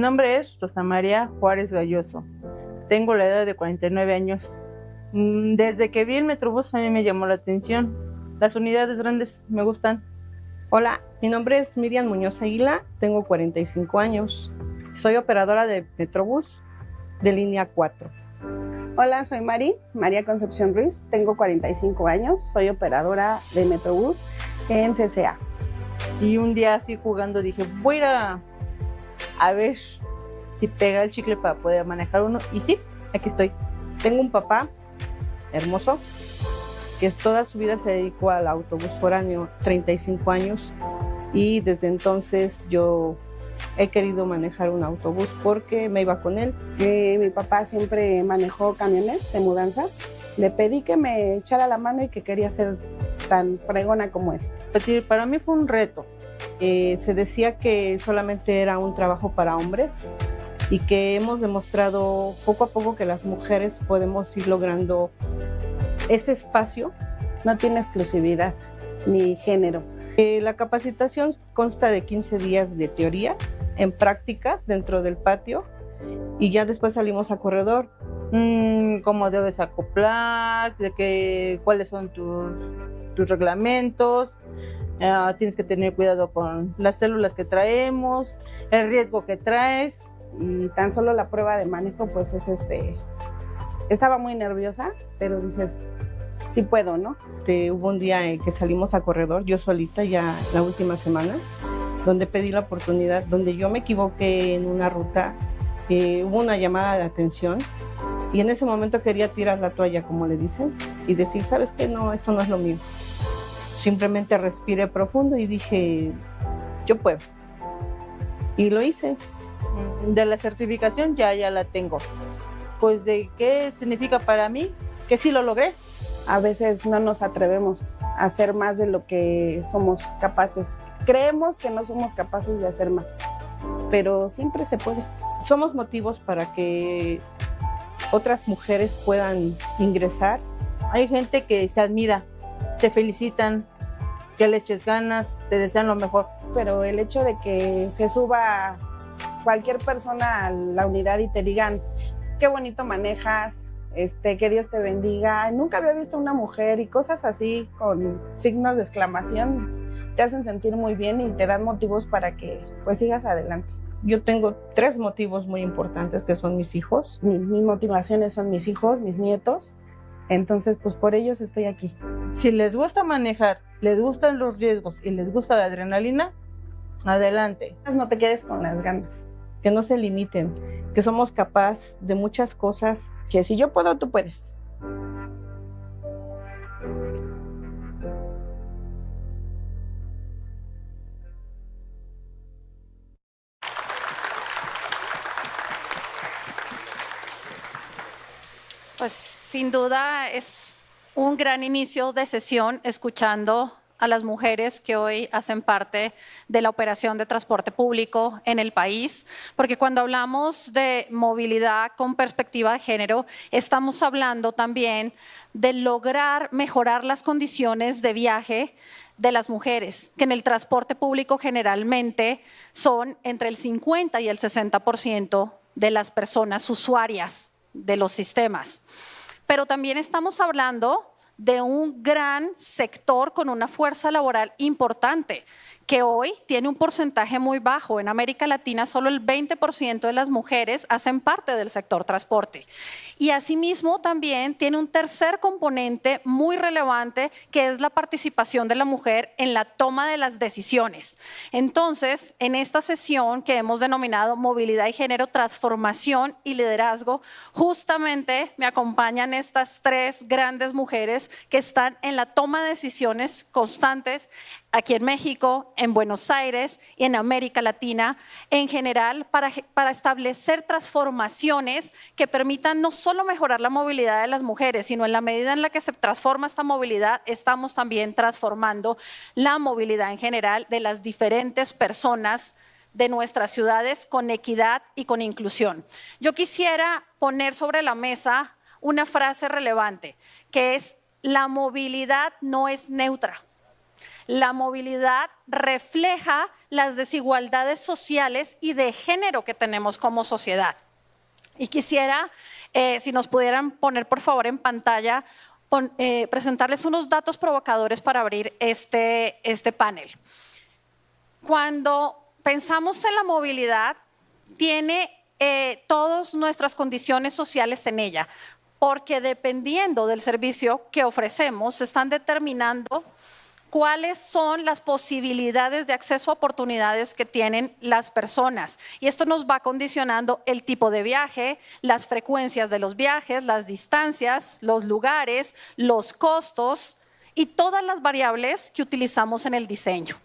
nombre es Rosa María Juárez Galloso. Tengo la edad de 49 años. Desde que vi el Metrobús a mí me llamó la atención. Las unidades grandes me gustan. Hola, mi nombre es Miriam Muñoz Aguila, tengo 45 años. Soy operadora de Metrobús de línea 4. Hola, soy María Concepción Ruiz, tengo 45 años, soy operadora de Metrobús en CCA. Y un día así jugando dije, voy a ir a ver si pega el chicle para poder manejar uno. Y sí, aquí estoy. Tengo un papá hermoso que toda su vida se dedicó al autobús foráneo, 35 años, y desde entonces yo he querido manejar un autobús porque me iba con él. Mi papá siempre manejó camiones de mudanzas. Le pedí que me echara la mano y que quería ser tan fregona como él. Para mí fue un reto. Se decía que solamente era un trabajo para hombres y que hemos demostrado poco a poco que las mujeres podemos ir logrando ese espacio. No tiene exclusividad ni género. La capacitación consta de 15 días de teoría en prácticas dentro del patio y ya después salimos a corredor. Cómo debes acoplar, cuáles son tus reglamentos. Tienes que tener cuidado con las células que traemos, el riesgo que traes. Y tan solo la prueba de manejo, pues es estaba muy nerviosa, pero dices, sí puedo, ¿no? Hubo un día que salimos a corredor, yo solita ya la última semana, donde pedí la oportunidad, donde yo me equivoqué en una ruta, hubo una llamada de atención y en ese momento quería tirar la toalla, como le dicen, y decir, ¿sabes qué? No, esto no es lo mío. Simplemente respiré profundo y dije, yo puedo. Y lo hice. De la certificación ya la tengo. Pues de qué significa para mí, que sí lo logré. A veces no nos atrevemos a hacer más de lo que somos capaces. Creemos que no somos capaces de hacer más, pero siempre se puede. Somos motivos para que otras mujeres puedan ingresar. Hay gente que se admira, te felicitan, que le eches ganas, te desean lo mejor. Pero el hecho de que se suba cualquier persona a la unidad y te digan, qué bonito manejas, que Dios te bendiga, nunca había visto una mujer y cosas así con signos de exclamación, te hacen sentir muy bien y te dan motivos para que pues sigas adelante. Yo tengo 3 motivos muy importantes que son mis hijos. Mis motivaciones son mis hijos, mis nietos, entonces pues por ellos estoy aquí. Si les gusta manejar, les gustan los riesgos y les gusta la adrenalina, adelante. No te quedes con las ganas. Que no se limiten, que somos capaces de muchas cosas, que si yo puedo, tú puedes. Pues sin duda es un gran inicio de sesión escuchando a las mujeres que hoy hacen parte de la operación de transporte público en el país, porque cuando hablamos de movilidad con perspectiva de género, estamos hablando también de lograr mejorar las condiciones de viaje de las mujeres, que en el transporte público generalmente son entre el 50 y el 60% de las personas usuarias de los sistemas. Pero también estamos hablando de un gran sector con una fuerza laboral importante, que hoy tiene un porcentaje muy bajo. En América Latina solo el 20% de las mujeres hacen parte del sector transporte. Y asimismo también tiene un tercer componente muy relevante, que es la participación de la mujer en la toma de las decisiones. Entonces, en esta sesión que hemos denominado Movilidad y Género, Transformación y Liderazgo, justamente me acompañan estas 3 grandes mujeres que están en la toma de decisiones constantes aquí en México, en Buenos Aires y en América Latina en general, para establecer transformaciones que permitan no solo mejorar la movilidad de las mujeres, sino en la medida en la que se transforma esta movilidad, estamos también transformando la movilidad en general de las diferentes personas de nuestras ciudades con equidad y con inclusión. Yo quisiera poner sobre la mesa una frase relevante, que es: la movilidad no es neutra. La movilidad refleja las desigualdades sociales y de género que tenemos como sociedad. Y quisiera, si nos pudieran poner por favor en pantalla, presentarles unos datos provocadores para abrir este panel. Cuando pensamos en la movilidad, tiene todas nuestras condiciones sociales en ella, porque dependiendo del servicio que ofrecemos, se están determinando cuáles son las posibilidades de acceso a oportunidades que tienen las personas. Y esto nos va condicionando el tipo de viaje, las frecuencias de los viajes, las distancias, los lugares, los costos y todas las variables que utilizamos en el diseño.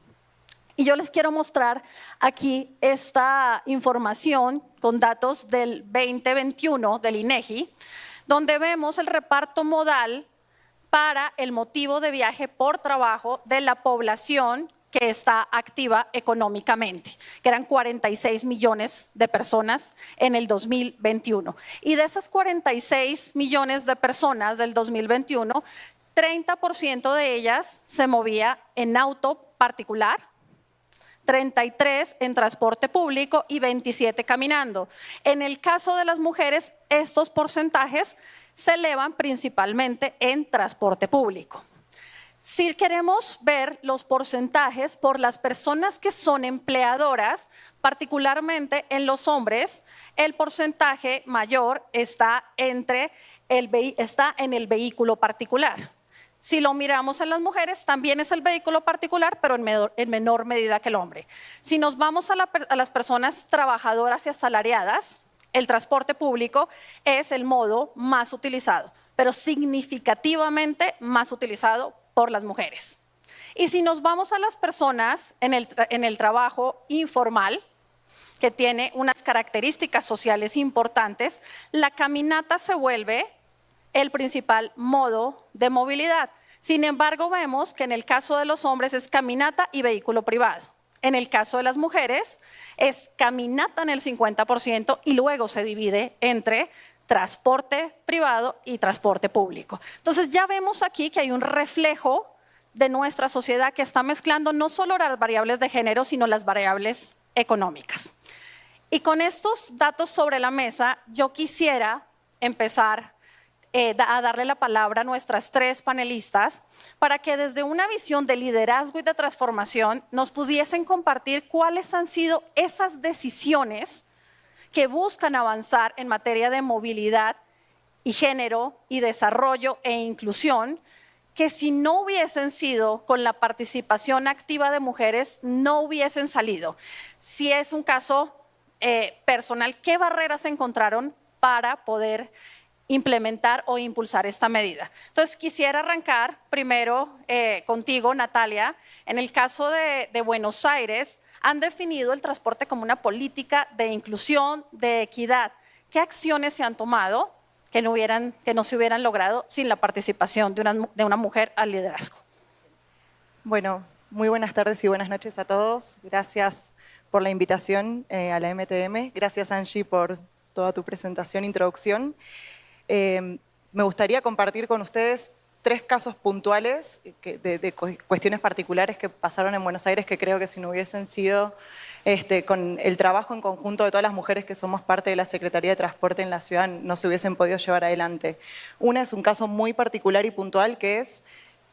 Y yo les quiero mostrar aquí esta información con datos del 2021 del INEGI, donde vemos el reparto modal para el motivo de viaje por trabajo de la población que está activa económicamente, que eran 46 millones de personas en el 2021. Y de esas 46 millones de personas del 2021, 30% de ellas se movía en auto particular, 33 en transporte público y 27 caminando. En el caso de las mujeres, estos porcentajes se elevan principalmente en transporte público. Si queremos ver los porcentajes por las personas que son empleadoras, particularmente en los hombres, el porcentaje mayor está en el vehículo particular. Si lo miramos en las mujeres, también es el vehículo particular, pero en menor medida que el hombre. Si nos vamos a las personas trabajadoras y asalariadas, el transporte público es el modo más utilizado, pero significativamente más utilizado por las mujeres. Y si nos vamos a las personas en el trabajo informal, que tiene unas características sociales importantes, la caminata se vuelve el principal modo de movilidad. Sin embargo, vemos que en el caso de los hombres es caminata y vehículo privado. En el caso de las mujeres es caminata en el 50% y luego se divide entre transporte privado y transporte público. Entonces ya vemos aquí que hay un reflejo de nuestra sociedad que está mezclando no solo las variables de género, sino las variables económicas. Y con estos datos sobre la mesa, yo quisiera empezar a darle la palabra a nuestras tres panelistas para que desde una visión de liderazgo y de transformación nos pudiesen compartir cuáles han sido esas decisiones que buscan avanzar en materia de movilidad y género y desarrollo e inclusión, que si no hubiesen sido con la participación activa de mujeres, no hubiesen salido. Si es un caso personal, ¿qué barreras encontraron para poder implementar o impulsar esta medida? Entonces quisiera arrancar primero contigo, Natalia. En el caso de Buenos Aires, han definido el transporte como una política de inclusión, de equidad. ¿Qué acciones se han tomado que no se hubieran logrado sin la participación de una mujer al liderazgo? Bueno, muy buenas tardes y buenas noches a todos. Gracias por la invitación a la MTM. Gracias, Angie, por toda tu presentación e introducción. Me gustaría compartir con ustedes 3 casos puntuales de cuestiones particulares que pasaron en Buenos Aires que creo que si no hubiesen sido con el trabajo en conjunto de todas las mujeres que somos parte de la Secretaría de Transporte en la ciudad no se hubiesen podido llevar adelante. Una es un caso muy particular y puntual que es,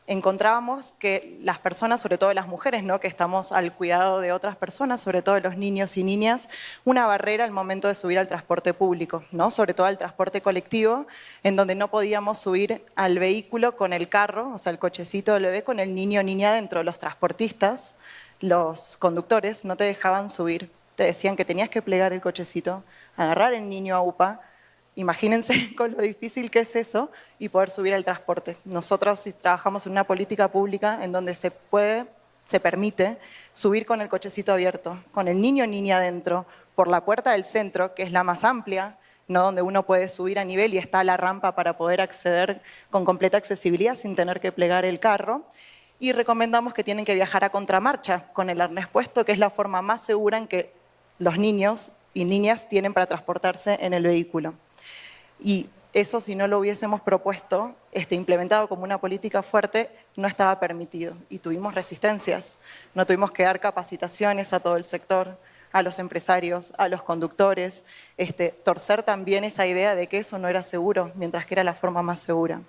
encontrábamos que las personas, sobre todo las mujeres, ¿no?, que estamos al cuidado de otras personas, sobre todo los niños y niñas, una barrera al momento de subir al transporte público, ¿no?, sobre todo al transporte colectivo, en donde no podíamos subir al vehículo con el carro, o sea, el cochecito del bebé con el niño o niña dentro. Los transportistas, los conductores, no te dejaban subir. Te decían que tenías que plegar el cochecito, agarrar el niño a UPA. Imagínense con lo difícil que es eso y poder subir al transporte. Nosotros trabajamos en una política pública en donde se permite subir con el cochecito abierto, con el niño o niña adentro, por la puerta del centro, que es la más amplia, ¿no?, donde uno puede subir a nivel y está la rampa para poder acceder con completa accesibilidad sin tener que plegar el carro. Y recomendamos que tienen que viajar a contramarcha con el arnés puesto, que es la forma más segura en que los niños y niñas tienen para transportarse en el vehículo. Y eso, si no lo hubiésemos propuesto, implementado como una política fuerte, no estaba permitido y tuvimos resistencias. No tuvimos que dar capacitaciones a todo el sector, a los empresarios, a los conductores, torcer también esa idea de que eso no era seguro, mientras que era la forma más segura.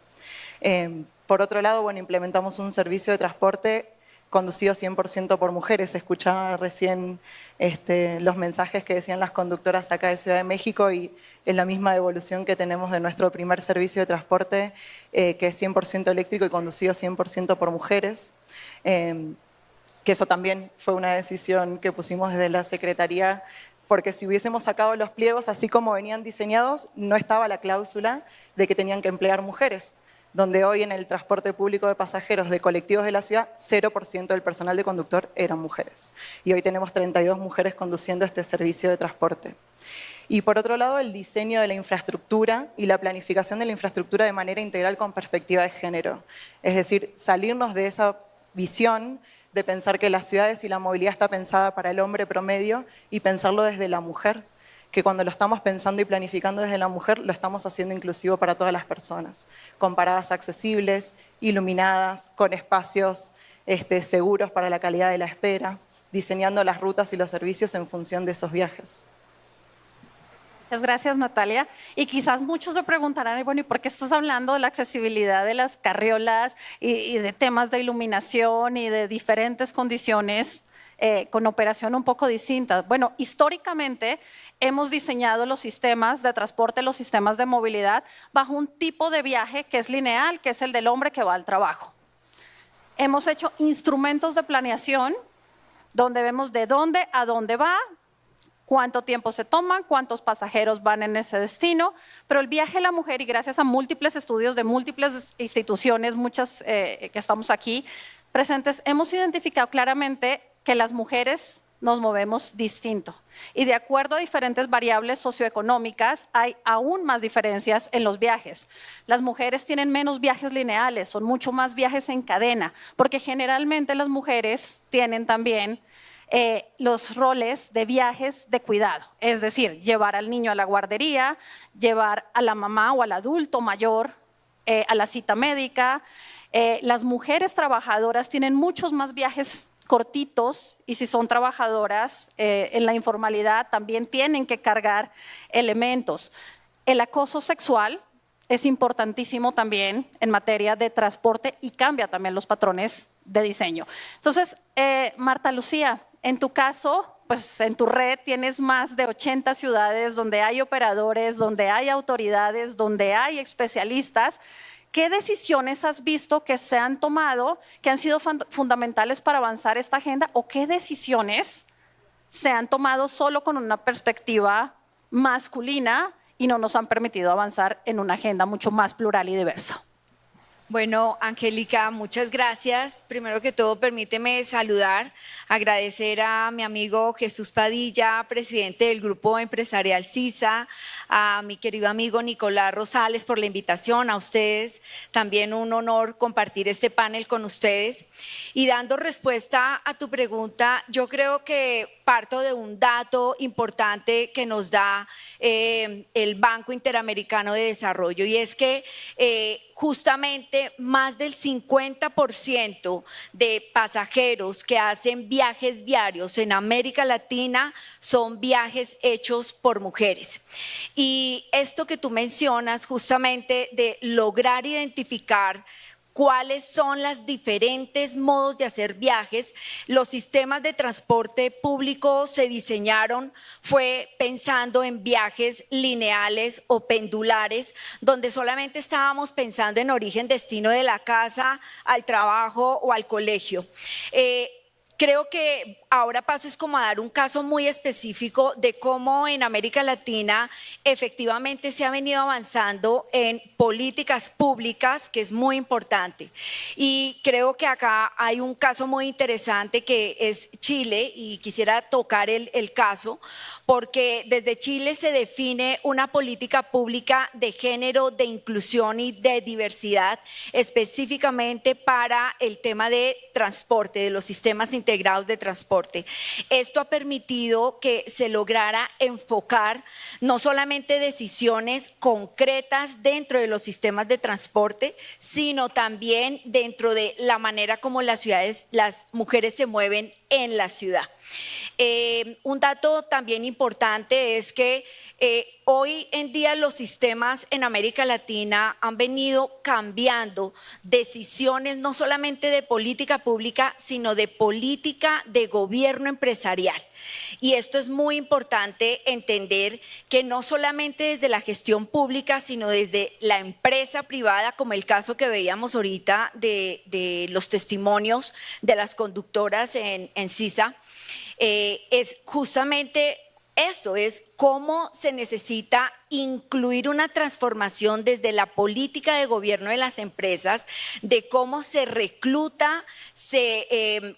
Por otro lado, bueno, implementamos un servicio de transporte conducido 100% por mujeres. Escuchaba recién los mensajes que decían las conductoras acá de Ciudad de México y es la misma devolución que tenemos de nuestro primer servicio de transporte, que es 100% eléctrico y conducido 100% por mujeres. Que eso también fue una decisión que pusimos desde la Secretaría, porque si hubiésemos sacado los pliegos así como venían diseñados, no estaba la cláusula de que tenían que emplear mujeres, donde hoy en el transporte público de pasajeros de colectivos de la ciudad, 0% del personal de conductor eran mujeres. Y hoy tenemos 32 mujeres conduciendo este servicio de transporte. Y por otro lado, el diseño de la infraestructura y la planificación de la infraestructura de manera integral con perspectiva de género. Es decir, salirnos de esa visión de pensar que las ciudades y la movilidad está pensada para el hombre promedio y pensarlo desde la mujer, que cuando lo estamos pensando y planificando desde la mujer, lo estamos haciendo inclusivo para todas las personas, con paradas accesibles, iluminadas, con espacios seguros para la calidad de la espera, diseñando las rutas y los servicios en función de esos viajes. Muchas gracias, Natalia. Y quizás muchos se preguntarán, bueno, ¿y por qué estás hablando de la accesibilidad de las carriolas y de temas de iluminación y de diferentes condiciones con operación un poco distinta? Bueno, históricamente hemos diseñado los sistemas de transporte, los sistemas de movilidad bajo un tipo de viaje que es lineal, que es el del hombre que va al trabajo. Hemos hecho instrumentos de planeación donde vemos de dónde a dónde va, cuánto tiempo se toma, cuántos pasajeros van en ese destino, pero el viaje de la mujer, y gracias a múltiples estudios de múltiples instituciones, muchas que estamos aquí presentes, hemos identificado claramente que las mujeres nos movemos distinto. Y de acuerdo a diferentes variables socioeconómicas, hay aún más diferencias en los viajes. Las mujeres tienen menos viajes lineales, son mucho más viajes en cadena, porque generalmente las mujeres tienen también los roles de viajes de cuidado, es decir, llevar al niño a la guardería, llevar a la mamá o al adulto mayor a la cita médica. Las mujeres trabajadoras tienen muchos más viajes cortitos y si son trabajadoras en la informalidad también tienen que cargar elementos. El acoso sexual es importantísimo también en materia de transporte y cambia también los patrones de diseño. Entonces, Marta Lucía, en tu caso, pues en tu red tienes más de 80 ciudades donde hay operadores, donde hay autoridades, donde hay especialistas. ¿Qué decisiones has visto que se han tomado, que han sido fundamentales para avanzar esta agenda o qué decisiones se han tomado solo con una perspectiva masculina y no nos han permitido avanzar en una agenda mucho más plural y diversa? Bueno, Angélica, muchas gracias. Primero que todo, permíteme saludar, agradecer a mi amigo Jesús Padilla, presidente del Grupo Empresarial CISA, a mi querido amigo Nicolás Rosales por la invitación, a ustedes, también un honor compartir este panel con ustedes. Y dando respuesta a tu pregunta, yo creo que parto de un dato importante que nos da el Banco Interamericano de Desarrollo y es que justamente más del 50% de pasajeros que hacen viajes diarios en América Latina son viajes hechos por mujeres. Y esto que tú mencionas justamente de lograr identificar cuáles son los diferentes modos de hacer viajes. Los sistemas de transporte público se diseñaron fue pensando en viajes lineales o pendulares, donde solamente estábamos pensando en origen-destino de la casa al trabajo o al colegio. Creo que ahora paso es como a dar un caso muy específico de cómo en América Latina efectivamente se ha venido avanzando en políticas públicas, que es muy importante. Y creo que acá hay un caso muy interesante que es Chile y quisiera tocar el caso porque desde Chile se define una política pública de género, de inclusión y de diversidad específicamente para el tema de transporte, de los sistemas integrados de transporte. transporte. Esto ha permitido que se lograra enfocar no solamente decisiones concretas dentro de los sistemas de transporte, sino también dentro de la manera como las mujeres se mueven en la ciudad. Un dato también importante es que hoy en día los sistemas en América Latina han venido cambiando decisiones no solamente de política pública, sino de política de gobierno empresarial. Y esto es muy importante entender que no solamente desde la gestión pública, sino desde la empresa privada, como el caso que veíamos ahorita de los testimonios de las conductoras en CISA, es justamente eso, es cómo se necesita incluir una transformación desde la política de gobierno de las empresas, de cómo se recluta, se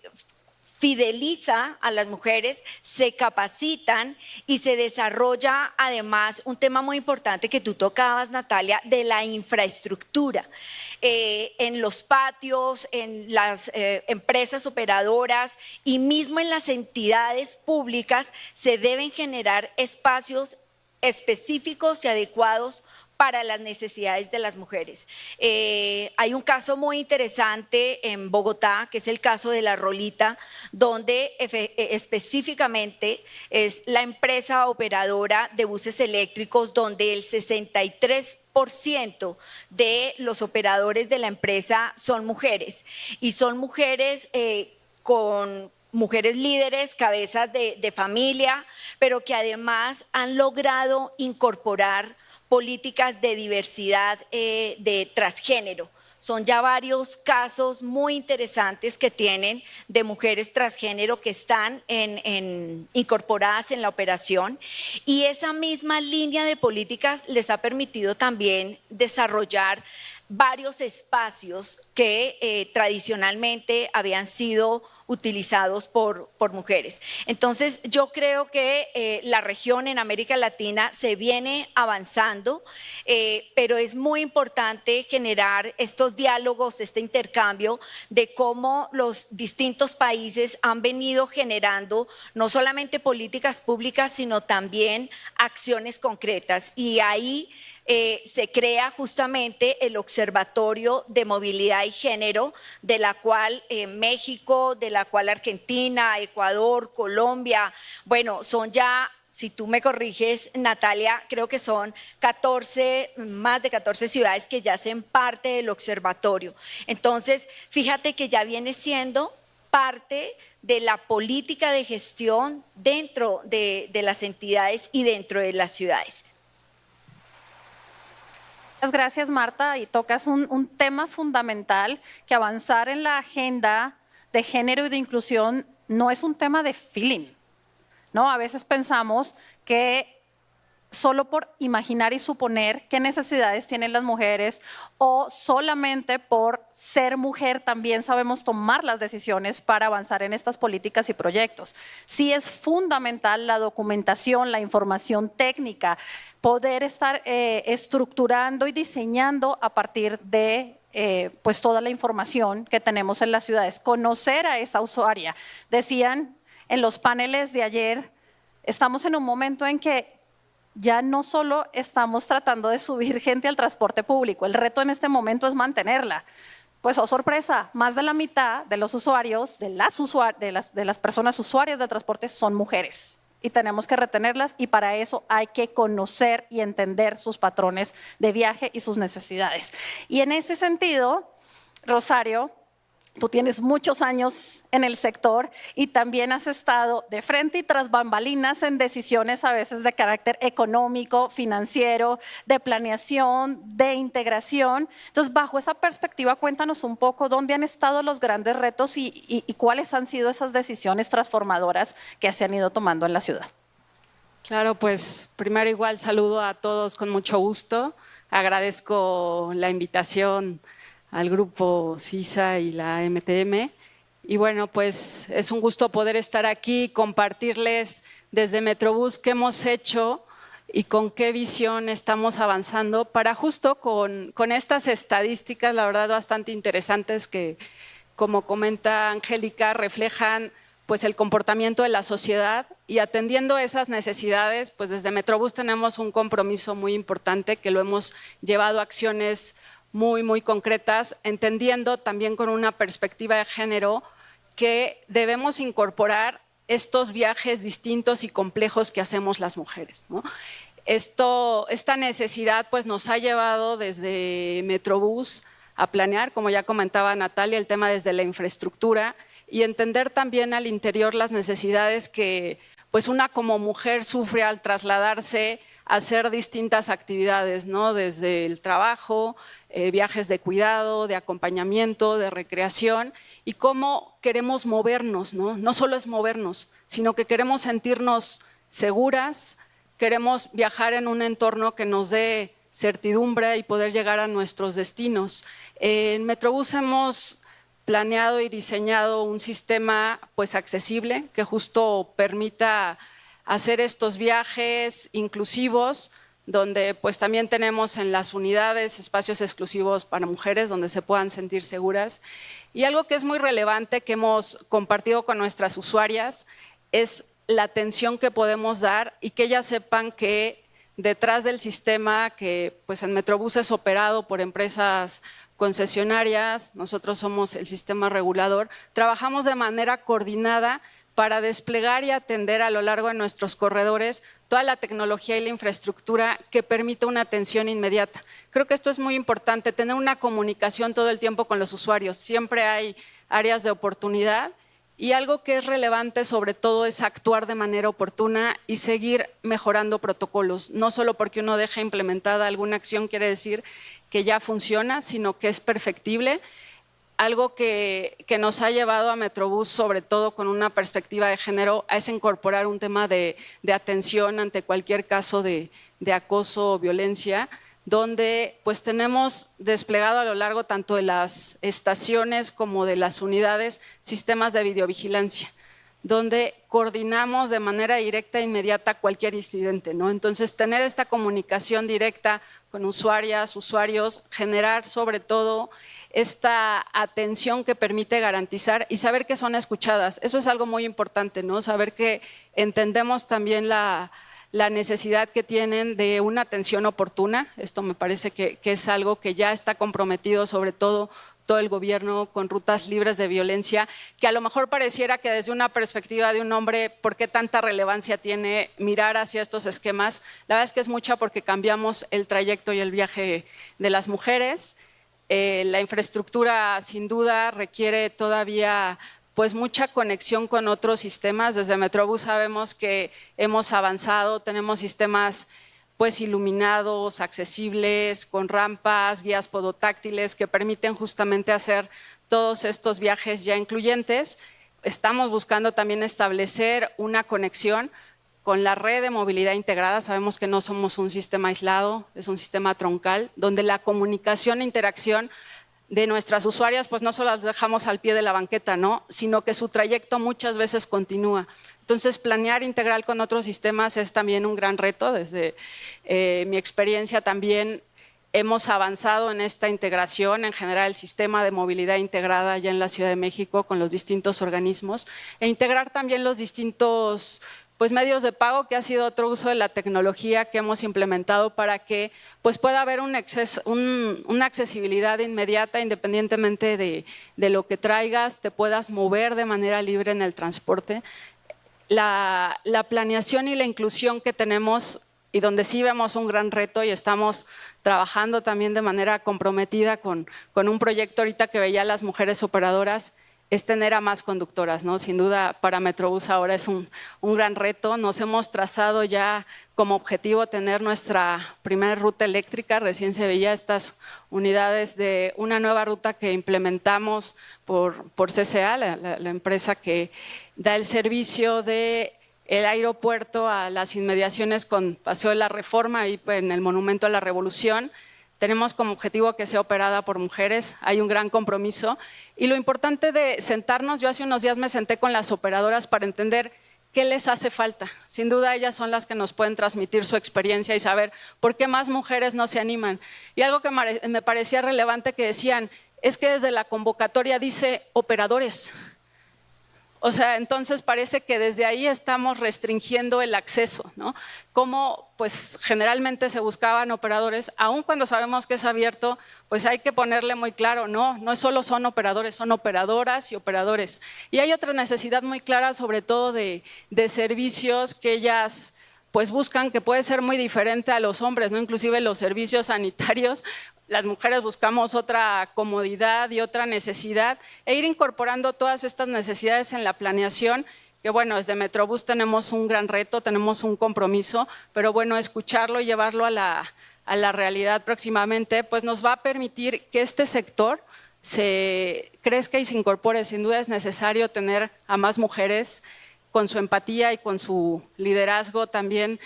fideliza a las mujeres, se capacitan y se desarrolla además un tema muy importante que tú tocabas, Natalia, de la infraestructura. En los patios, en las empresas operadoras y mismo en las entidades públicas se deben generar espacios específicos y adecuados para las necesidades de las mujeres. Hay un caso muy interesante en Bogotá, que es el caso de La Rolita, donde específicamente es la empresa operadora de buses eléctricos, donde el 63% de los operadores de la empresa son mujeres, y son mujeres con mujeres líderes, cabezas de familia, pero que además han logrado incorporar políticas de diversidad de transgénero. Son ya varios casos muy interesantes que tienen de mujeres transgénero que están incorporadas en la operación, y esa misma línea de políticas les ha permitido también desarrollar varios espacios que tradicionalmente habían sido utilizados por mujeres. Entonces, yo creo que la región en América Latina se viene avanzando, pero es muy importante generar estos diálogos, este intercambio de cómo los distintos países han venido generando no solamente políticas públicas, sino también acciones concretas. Y ahí se crea justamente el Observatorio de Movilidad y Género, de la cual México, de la cual Argentina, Ecuador, Colombia, bueno, son ya, si tú me corriges, Natalia, creo que son más de 14 ciudades que ya hacen parte del observatorio. Entonces, fíjate que ya viene siendo parte de la política de gestión dentro de las entidades y dentro de las ciudades. Muchas gracias, Marta, y tocas un tema fundamental, que avanzar en la agenda de género y de inclusión no es un tema de feeling, ¿no? A veces pensamos que solo por imaginar y suponer qué necesidades tienen las mujeres, o solamente por ser mujer también sabemos tomar las decisiones para avanzar en estas políticas y proyectos. Sí es fundamental la documentación, la información técnica, poder estar estructurando y diseñando a partir de pues toda la información que tenemos en las ciudades, conocer a esa usuaria. Decían en los paneles de ayer, estamos en un momento en que ya no solo estamos tratando de subir gente al transporte público, el reto en este momento es mantenerla. Pues, oh sorpresa, más de la mitad de los usuarios, de las personas usuarias de transporte son mujeres, y tenemos que retenerlas, y para eso hay que conocer y entender sus patrones de viaje y sus necesidades. Y en ese sentido, Rosario, tú tienes muchos años en el sector y también has estado de frente y tras bambalinas en decisiones a veces de carácter económico, financiero, de planeación, de integración. Entonces, bajo esa perspectiva, cuéntanos un poco dónde han estado los grandes retos y cuáles han sido esas decisiones transformadoras que se han ido tomando en la ciudad. Claro, pues primero igual saludo a todos con mucho gusto. Agradezco la invitación al grupo CISA y la MTM. Y bueno, pues es un gusto poder estar aquí, compartirles desde Metrobús qué hemos hecho y con qué visión estamos avanzando para justo con estas estadísticas, la verdad, bastante interesantes que, como comenta Angélica, reflejan pues el comportamiento de la sociedad, y atendiendo esas necesidades, pues desde Metrobús tenemos un compromiso muy importante que lo hemos llevado a acciones muy concretas, entendiendo también con una perspectiva de género que debemos incorporar estos viajes distintos y complejos que hacemos las mujeres, ¿no? Esta necesidad pues nos ha llevado desde Metrobús a planear, como ya comentaba Natalia, el tema desde la infraestructura y entender también al interior las necesidades que pues una como mujer sufre al trasladarse a hacer distintas actividades, ¿no? Desde el trabajo, viajes de cuidado, de acompañamiento, de recreación, y cómo queremos movernos, ¿no? No solo es movernos, sino que queremos sentirnos seguras, queremos viajar en un entorno que nos dé certidumbre y poder llegar a nuestros destinos. En Metrobús hemos planeado y diseñado un sistema pues accesible que justo permita hacer estos viajes inclusivos, donde pues también tenemos en las unidades espacios exclusivos para mujeres donde se puedan sentir seguras. Y algo que es muy relevante que hemos compartido con nuestras usuarias es la atención que podemos dar y que ellas sepan que detrás del sistema, que pues en Metrobús es operado por empresas concesionarias, nosotros somos el sistema regulador, trabajamos de manera coordinada para desplegar y atender a lo largo de nuestros corredores toda la tecnología y la infraestructura que permita una atención inmediata. Creo que esto es muy importante, tener una comunicación todo el tiempo con los usuarios. Siempre hay áreas de oportunidad y algo que es relevante sobre todo es actuar de manera oportuna y seguir mejorando protocolos. No solo porque uno deja implementada alguna acción quiere decir que ya funciona, sino que es perfectible. Algo que nos ha llevado a Metrobús, sobre todo con una perspectiva de género, es incorporar un tema de atención ante cualquier caso de acoso o violencia, donde pues tenemos desplegado a lo largo tanto de las estaciones como de las unidades sistemas de videovigilancia, donde coordinamos de manera directa e inmediata cualquier incidente, ¿no? Entonces, tener esta comunicación directa con usuarias, usuarios, generar sobre todo esta atención que permite garantizar y saber que son escuchadas. Eso es algo muy importante, ¿no? Saber que entendemos también la necesidad que tienen de una atención oportuna. Esto me parece que es algo que ya está comprometido, sobre todo el gobierno, con rutas libres de violencia, que a lo mejor pareciera que desde una perspectiva de un hombre, ¿por qué tanta relevancia tiene mirar hacia estos esquemas? La verdad es que es mucha porque cambiamos el trayecto y el viaje de las mujeres. La infraestructura sin duda requiere todavía pues mucha conexión con otros sistemas. Desde Metrobús sabemos que hemos avanzado, tenemos sistemas pues iluminados, accesibles, con rampas, guías podotáctiles que permiten justamente hacer todos estos viajes ya incluyentes. Estamos buscando también establecer una conexión con la red de movilidad integrada. Sabemos que no somos un sistema aislado, es un sistema troncal, donde la comunicación e interacción de nuestras usuarias, pues no solo las dejamos al pie de la banqueta, ¿no? Sino que su trayecto muchas veces continúa. Entonces, planear integral con otros sistemas es también un gran reto. Desde mi experiencia también hemos avanzado en esta integración, en general el sistema de movilidad integrada ya en la Ciudad de México con los distintos organismos, e integrar también los distintos pues medios de pago, que ha sido otro uso de la tecnología que hemos implementado para que pues pueda haber una accesibilidad inmediata independientemente de lo que traigas, te puedas mover de manera libre en el transporte. La planeación y la inclusión que tenemos y donde sí vemos un gran reto y estamos trabajando también de manera comprometida con un proyecto ahorita que veía las mujeres operadoras, es tener a más conductoras, ¿no? Sin duda para Metrobús ahora es un gran reto. Nos hemos trazado ya como objetivo tener nuestra primera ruta eléctrica. Recién se veía estas unidades de una nueva ruta que implementamos por CCA, la empresa que da el servicio de el aeropuerto a las inmediaciones con Paseo de la Reforma y en el Monumento a la Revolución. Tenemos como objetivo que sea operada por mujeres, hay un gran compromiso. Y lo importante de sentarnos, yo hace unos días me senté con las operadoras para entender qué les hace falta. Sin duda ellas son las que nos pueden transmitir su experiencia y saber por qué más mujeres no se animan. Y algo que me parecía relevante que decían, es que desde la convocatoria dice operadores. O sea, entonces parece que desde ahí estamos restringiendo el acceso, ¿no? Como pues generalmente se buscaban operadores, aun cuando sabemos que es abierto, pues hay que ponerle muy claro, no solo son operadores, son operadoras y operadores. Y hay otra necesidad muy clara, sobre todo de servicios que ellas pues buscan, que puede ser muy diferente a los hombres, ¿no? Inclusive los servicios sanitarios, las mujeres buscamos otra comodidad y otra necesidad, e ir incorporando todas estas necesidades en la planeación, que bueno, desde Metrobús tenemos un gran reto, tenemos un compromiso, pero bueno, escucharlo y llevarlo a la realidad próximamente, pues nos va a permitir que este sector se crezca y se incorpore. Sin duda es necesario tener a más mujeres con su empatía y con su liderazgo también,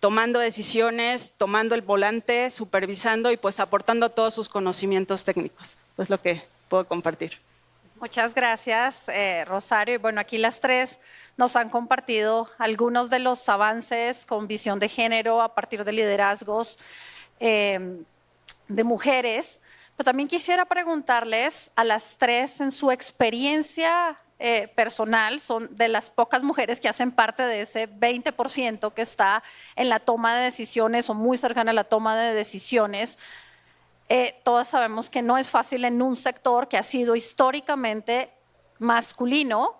tomando decisiones, tomando el volante, supervisando y pues aportando todos sus conocimientos técnicos. Es lo que puedo compartir. Muchas gracias, Rosario. Y bueno, aquí las tres nos han compartido algunos de los avances con visión de género a partir de liderazgos de mujeres. Pero también quisiera preguntarles a las tres, en su experiencia personal, son de las pocas mujeres que hacen parte de ese 20% que está en la toma de decisiones o muy cercana a la toma de decisiones. Todas sabemos que no es fácil en un sector que ha sido históricamente masculino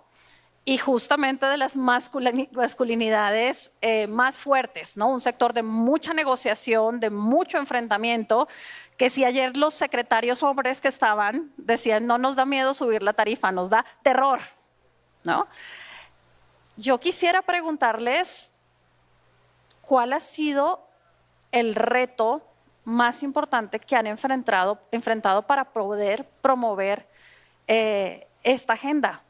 y justamente de las masculinidades más fuertes, ¿no? Un sector de mucha negociación, de mucho enfrentamiento, que si ayer los secretarios hombres que estaban decían no nos da miedo subir la tarifa, nos da terror, ¿no? Yo quisiera preguntarles cuál ha sido el reto más importante que han enfrentado para poder promover esta agenda.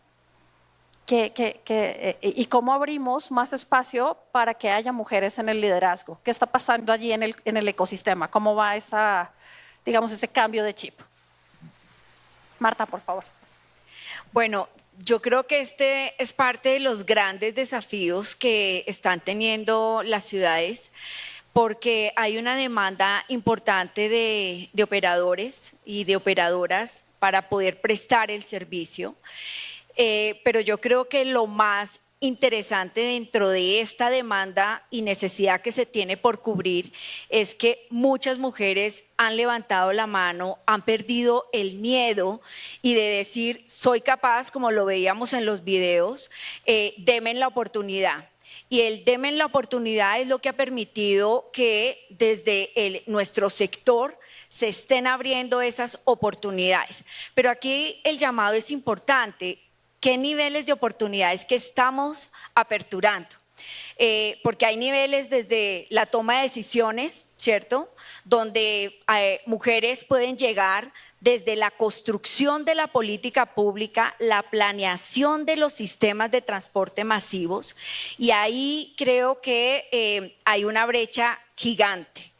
Y cómo abrimos más espacio para que haya mujeres en el liderazgo. ¿Qué está pasando allí en el ecosistema? ¿Cómo va ese cambio de chip? Marta, por favor. Bueno, yo creo que este es parte de los grandes desafíos que están teniendo las ciudades, porque hay una demanda importante de operadores y de operadoras para poder prestar el servicio. Pero yo creo que lo más interesante dentro de esta demanda y necesidad que se tiene por cubrir es que muchas mujeres han levantado la mano, han perdido el miedo y de decir soy capaz, como lo veíamos en los videos, denme la oportunidad. Y el denme la oportunidad es lo que ha permitido que desde nuestro sector se estén abriendo esas oportunidades. Pero aquí el llamado es importante. ¿Qué niveles de oportunidades que estamos aperturando? Porque hay niveles desde la toma de decisiones, ¿cierto? Donde mujeres pueden llegar desde la construcción de la política pública, la planeación de los sistemas de transporte masivos, y ahí creo que hay una brecha gigante.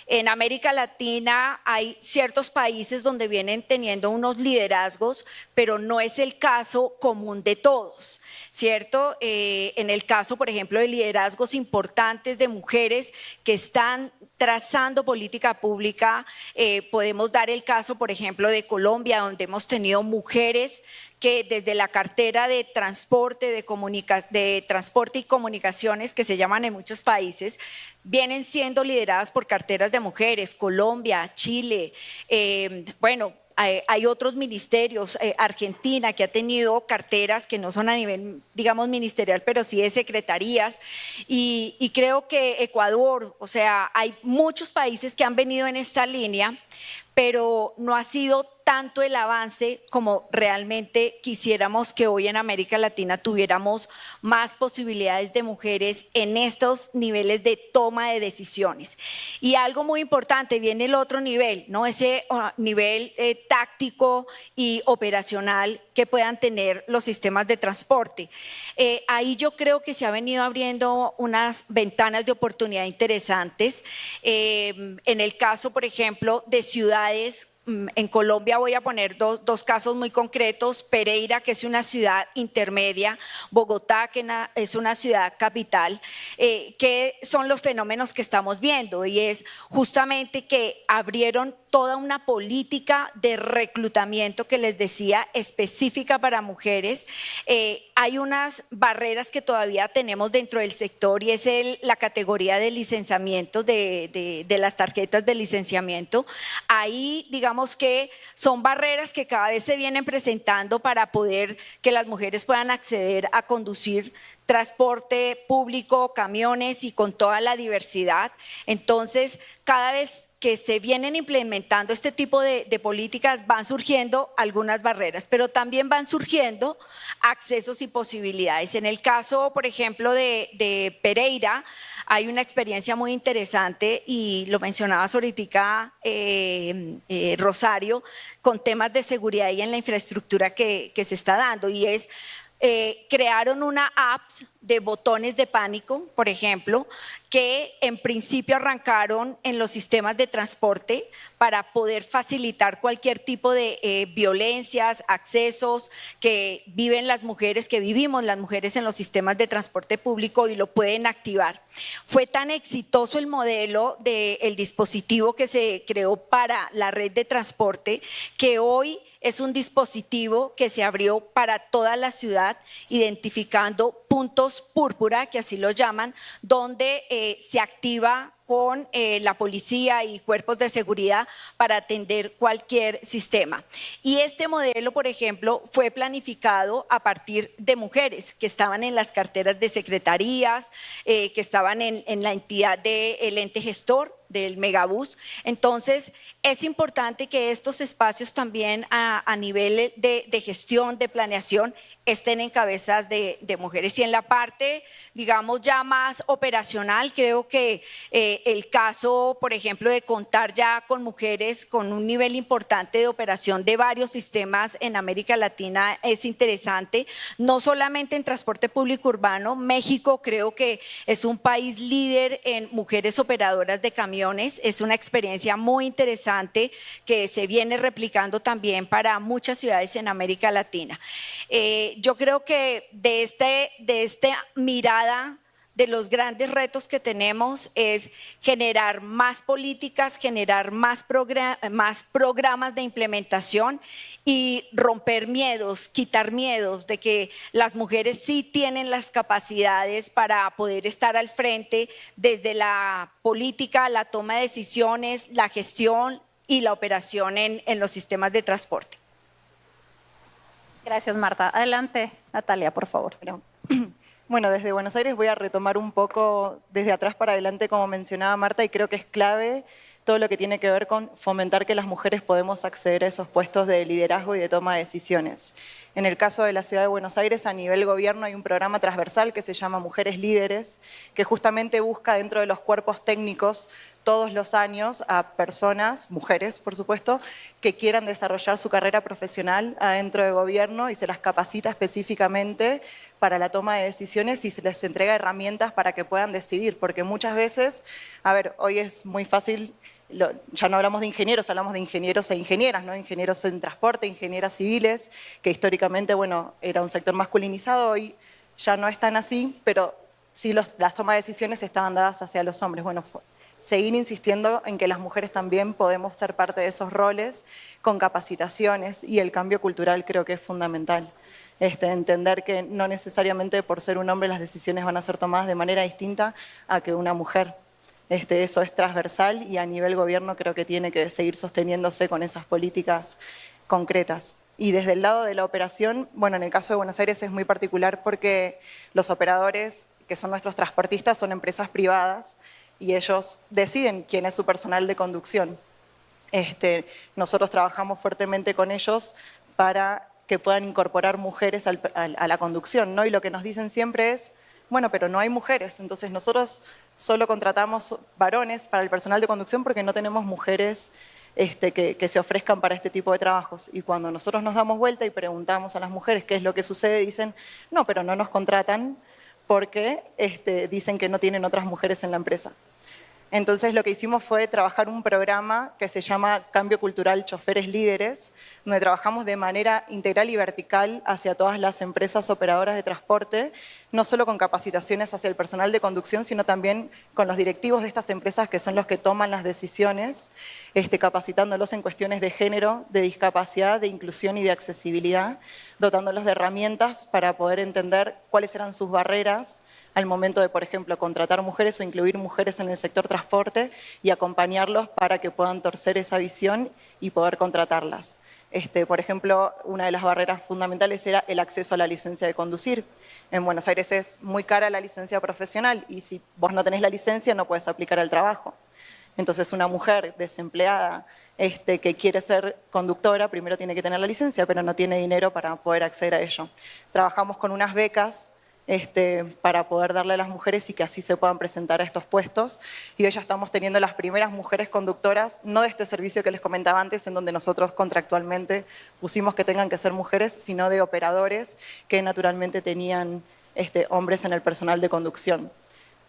En América Latina hay ciertos países donde vienen teniendo unos liderazgos, pero no es el caso común de todos, ¿cierto? En el caso, por ejemplo, de liderazgos importantes de mujeres que están trazando política pública, podemos dar el caso, por ejemplo, de Colombia, donde hemos tenido mujeres que desde la cartera de transporte, de transporte y comunicaciones, que se llaman en muchos países, vienen siendo lideradas por carteras de mujeres, Colombia, Chile, bueno, hay otros ministerios, Argentina, que ha tenido carteras que no son a nivel, digamos, ministerial, pero sí de secretarías, y creo que Ecuador, o sea, hay muchos países que han venido en esta línea, pero no ha sido tanto el avance como realmente quisiéramos que hoy en América Latina tuviéramos más posibilidades de mujeres en estos niveles de toma de decisiones. Y algo muy importante, viene el otro nivel, ¿no? Ese nivel táctico y operacional que puedan tener los sistemas de transporte. Ahí yo creo que se ha venido abriendo unas ventanas de oportunidad interesantes. En el caso, por ejemplo, de ciudades, en Colombia voy a poner dos casos muy concretos: Pereira, que es una ciudad intermedia, Bogotá, que es una ciudad capital, que son los fenómenos que estamos viendo, y es justamente que abrieron toda una política de reclutamiento que les decía específica para mujeres. Hay unas barreras que todavía tenemos dentro del sector y es la categoría de licenciamiento, de las tarjetas de licenciamiento. Ahí digamos que son barreras que cada vez se vienen presentando para poder que las mujeres puedan acceder a conducir transporte público, camiones y con toda la diversidad. Entonces, cada vez que se vienen implementando este tipo de políticas van surgiendo algunas barreras, pero también van surgiendo accesos y posibilidades. En el caso, por ejemplo, de Pereira, hay una experiencia muy interesante y lo mencionabas ahorita, Rosario, con temas de seguridad y en la infraestructura que se está dando, y es crearon una app de botones de pánico, por ejemplo, que en principio arrancaron en los sistemas de transporte para poder facilitar cualquier tipo de violencias, accesos que viven las mujeres, que vivimos las mujeres en los sistemas de transporte público, y lo pueden activar. Fue tan exitoso el modelo del dispositivo que se creó para la red de transporte que hoy es un dispositivo que se abrió para toda la ciudad, identificando puntos púrpura, que así lo llaman, donde se activa con la policía y cuerpos de seguridad para atender cualquier sistema. Y este modelo, por ejemplo, fue planificado a partir de mujeres que estaban en las carteras de secretarías, que estaban en la entidad del ente gestor del megabús. Entonces, es importante que estos espacios también a nivel de gestión, de planeación, estén en cabezas de mujeres. Y en la parte, digamos, ya más operacional, creo que el caso, por ejemplo, de contar ya con mujeres con un nivel importante de operación de varios sistemas en América Latina es interesante, no solamente en transporte público urbano. México creo que es un país líder en mujeres operadoras de camiones, es una experiencia muy interesante que se viene replicando también para muchas ciudades en América Latina. Yo creo que de esta mirada de los grandes retos que tenemos es generar más políticas, generar más programas de implementación y romper miedos, quitar miedos de que las mujeres sí tienen las capacidades para poder estar al frente desde la política, la toma de decisiones, la gestión y la operación en los sistemas de transporte. Gracias, Marta. Adelante, Natalia, por favor. Bueno, desde Buenos Aires voy a retomar un poco desde atrás para adelante, como mencionaba Marta, y creo que es clave todo lo que tiene que ver con fomentar que las mujeres podemos acceder a esos puestos de liderazgo y de toma de decisiones. En el caso de la Ciudad de Buenos Aires, a nivel gobierno hay un programa transversal que se llama Mujeres Líderes, que justamente busca dentro de los cuerpos técnicos todos los años a personas, mujeres por supuesto, que quieran desarrollar su carrera profesional adentro de gobierno y se las capacita específicamente para la toma de decisiones y se les entrega herramientas para que puedan decidir, porque muchas veces, a ver, hoy es muy fácil, ya no hablamos de ingenieros, hablamos de ingenieros e ingenieras, ¿no? Ingenieros en transporte, ingenieras civiles, que históricamente, bueno, era un sector masculinizado, hoy ya no es tan así, pero sí las tomas de decisiones estaban dadas hacia los hombres. Bueno, seguir insistiendo en que las mujeres también podemos ser parte de esos roles con capacitaciones, y el cambio cultural creo que es fundamental. Entender que no necesariamente por ser un hombre las decisiones van a ser tomadas de manera distinta a que una mujer. Eso es transversal y a nivel gobierno creo que tiene que seguir sosteniéndose con esas políticas concretas. Y desde el lado de la operación, bueno, en el caso de Buenos Aires es muy particular porque los operadores, que son nuestros transportistas, son empresas privadas y ellos deciden quién es su personal de conducción. Nosotros trabajamos fuertemente con ellos para que puedan incorporar mujeres a la conducción, ¿no? Y lo que nos dicen siempre es, bueno, pero no hay mujeres, entonces nosotros solo contratamos varones para el personal de conducción porque no tenemos mujeres que se ofrezcan para este tipo de trabajos. Y cuando nosotros nos damos vuelta y preguntamos a las mujeres qué es lo que sucede, dicen, no, pero no nos contratan porque dicen que no tienen otras mujeres en la empresa. Entonces lo que hicimos fue trabajar un programa que se llama Cambio Cultural Choferes Líderes, donde trabajamos de manera integral y vertical hacia todas las empresas operadoras de transporte, no solo con capacitaciones hacia el personal de conducción, sino también con los directivos de estas empresas que son los que toman las decisiones, capacitándolos en cuestiones de género, de discapacidad, de inclusión y de accesibilidad, dotándolos de herramientas para poder entender cuáles eran sus barreras al momento de, por ejemplo, contratar mujeres o incluir mujeres en el sector transporte y acompañarlos para que puedan torcer esa visión y poder contratarlas. Por ejemplo, una de las barreras fundamentales era el acceso a la licencia de conducir. En Buenos Aires es muy cara la licencia profesional y si vos no tenés la licencia no puedes aplicar al trabajo. Entonces, una mujer desempleada que quiere ser conductora primero tiene que tener la licencia, pero no tiene dinero para poder acceder a ello. Trabajamos con unas becas para poder darle a las mujeres y que así se puedan presentar a estos puestos. Y hoy ya estamos teniendo las primeras mujeres conductoras, no de este servicio que les comentaba antes, en donde nosotros contractualmente pusimos que tengan que ser mujeres, sino de operadores que naturalmente tenían hombres en el personal de conducción.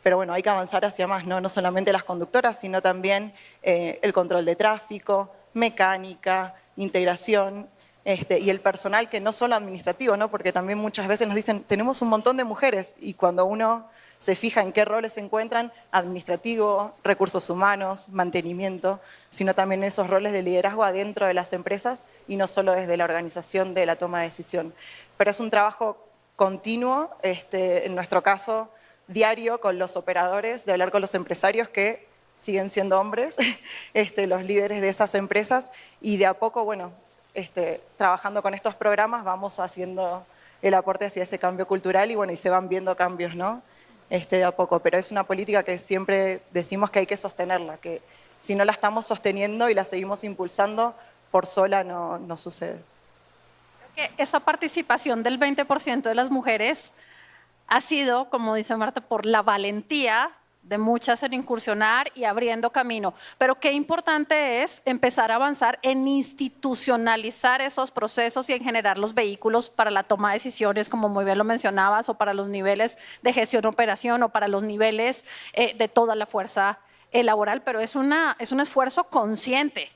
Pero bueno, hay que avanzar hacia más, no solamente las conductoras, sino también el control de tráfico, mecánica, integración, y el personal que no solo administrativo, ¿no? Porque también muchas veces nos dicen, tenemos un montón de mujeres, y cuando uno se fija en qué roles se encuentran, administrativo, recursos humanos, mantenimiento, sino también esos roles de liderazgo adentro de las empresas y no solo desde la organización de la toma de decisión. Pero es un trabajo continuo, en nuestro caso, diario con los operadores, de hablar con los empresarios que siguen siendo hombres, los líderes de esas empresas, y de a poco, bueno, trabajando con estos programas vamos haciendo el aporte hacia ese cambio cultural y bueno, y se van viendo cambios, ¿no? De a poco, pero es una política que siempre decimos que hay que sostenerla, que si no la estamos sosteniendo y la seguimos impulsando, por sola no sucede. Creo que esa participación del 20% de las mujeres ha sido, como dice Marta, por la valentía de muchas en incursionar y abriendo camino. Pero qué importante es empezar a avanzar en institucionalizar esos procesos y en generar los vehículos para la toma de decisiones, como muy bien lo mencionabas, o para los niveles de gestión operación o para los niveles de toda la fuerza laboral. Pero es un esfuerzo consciente,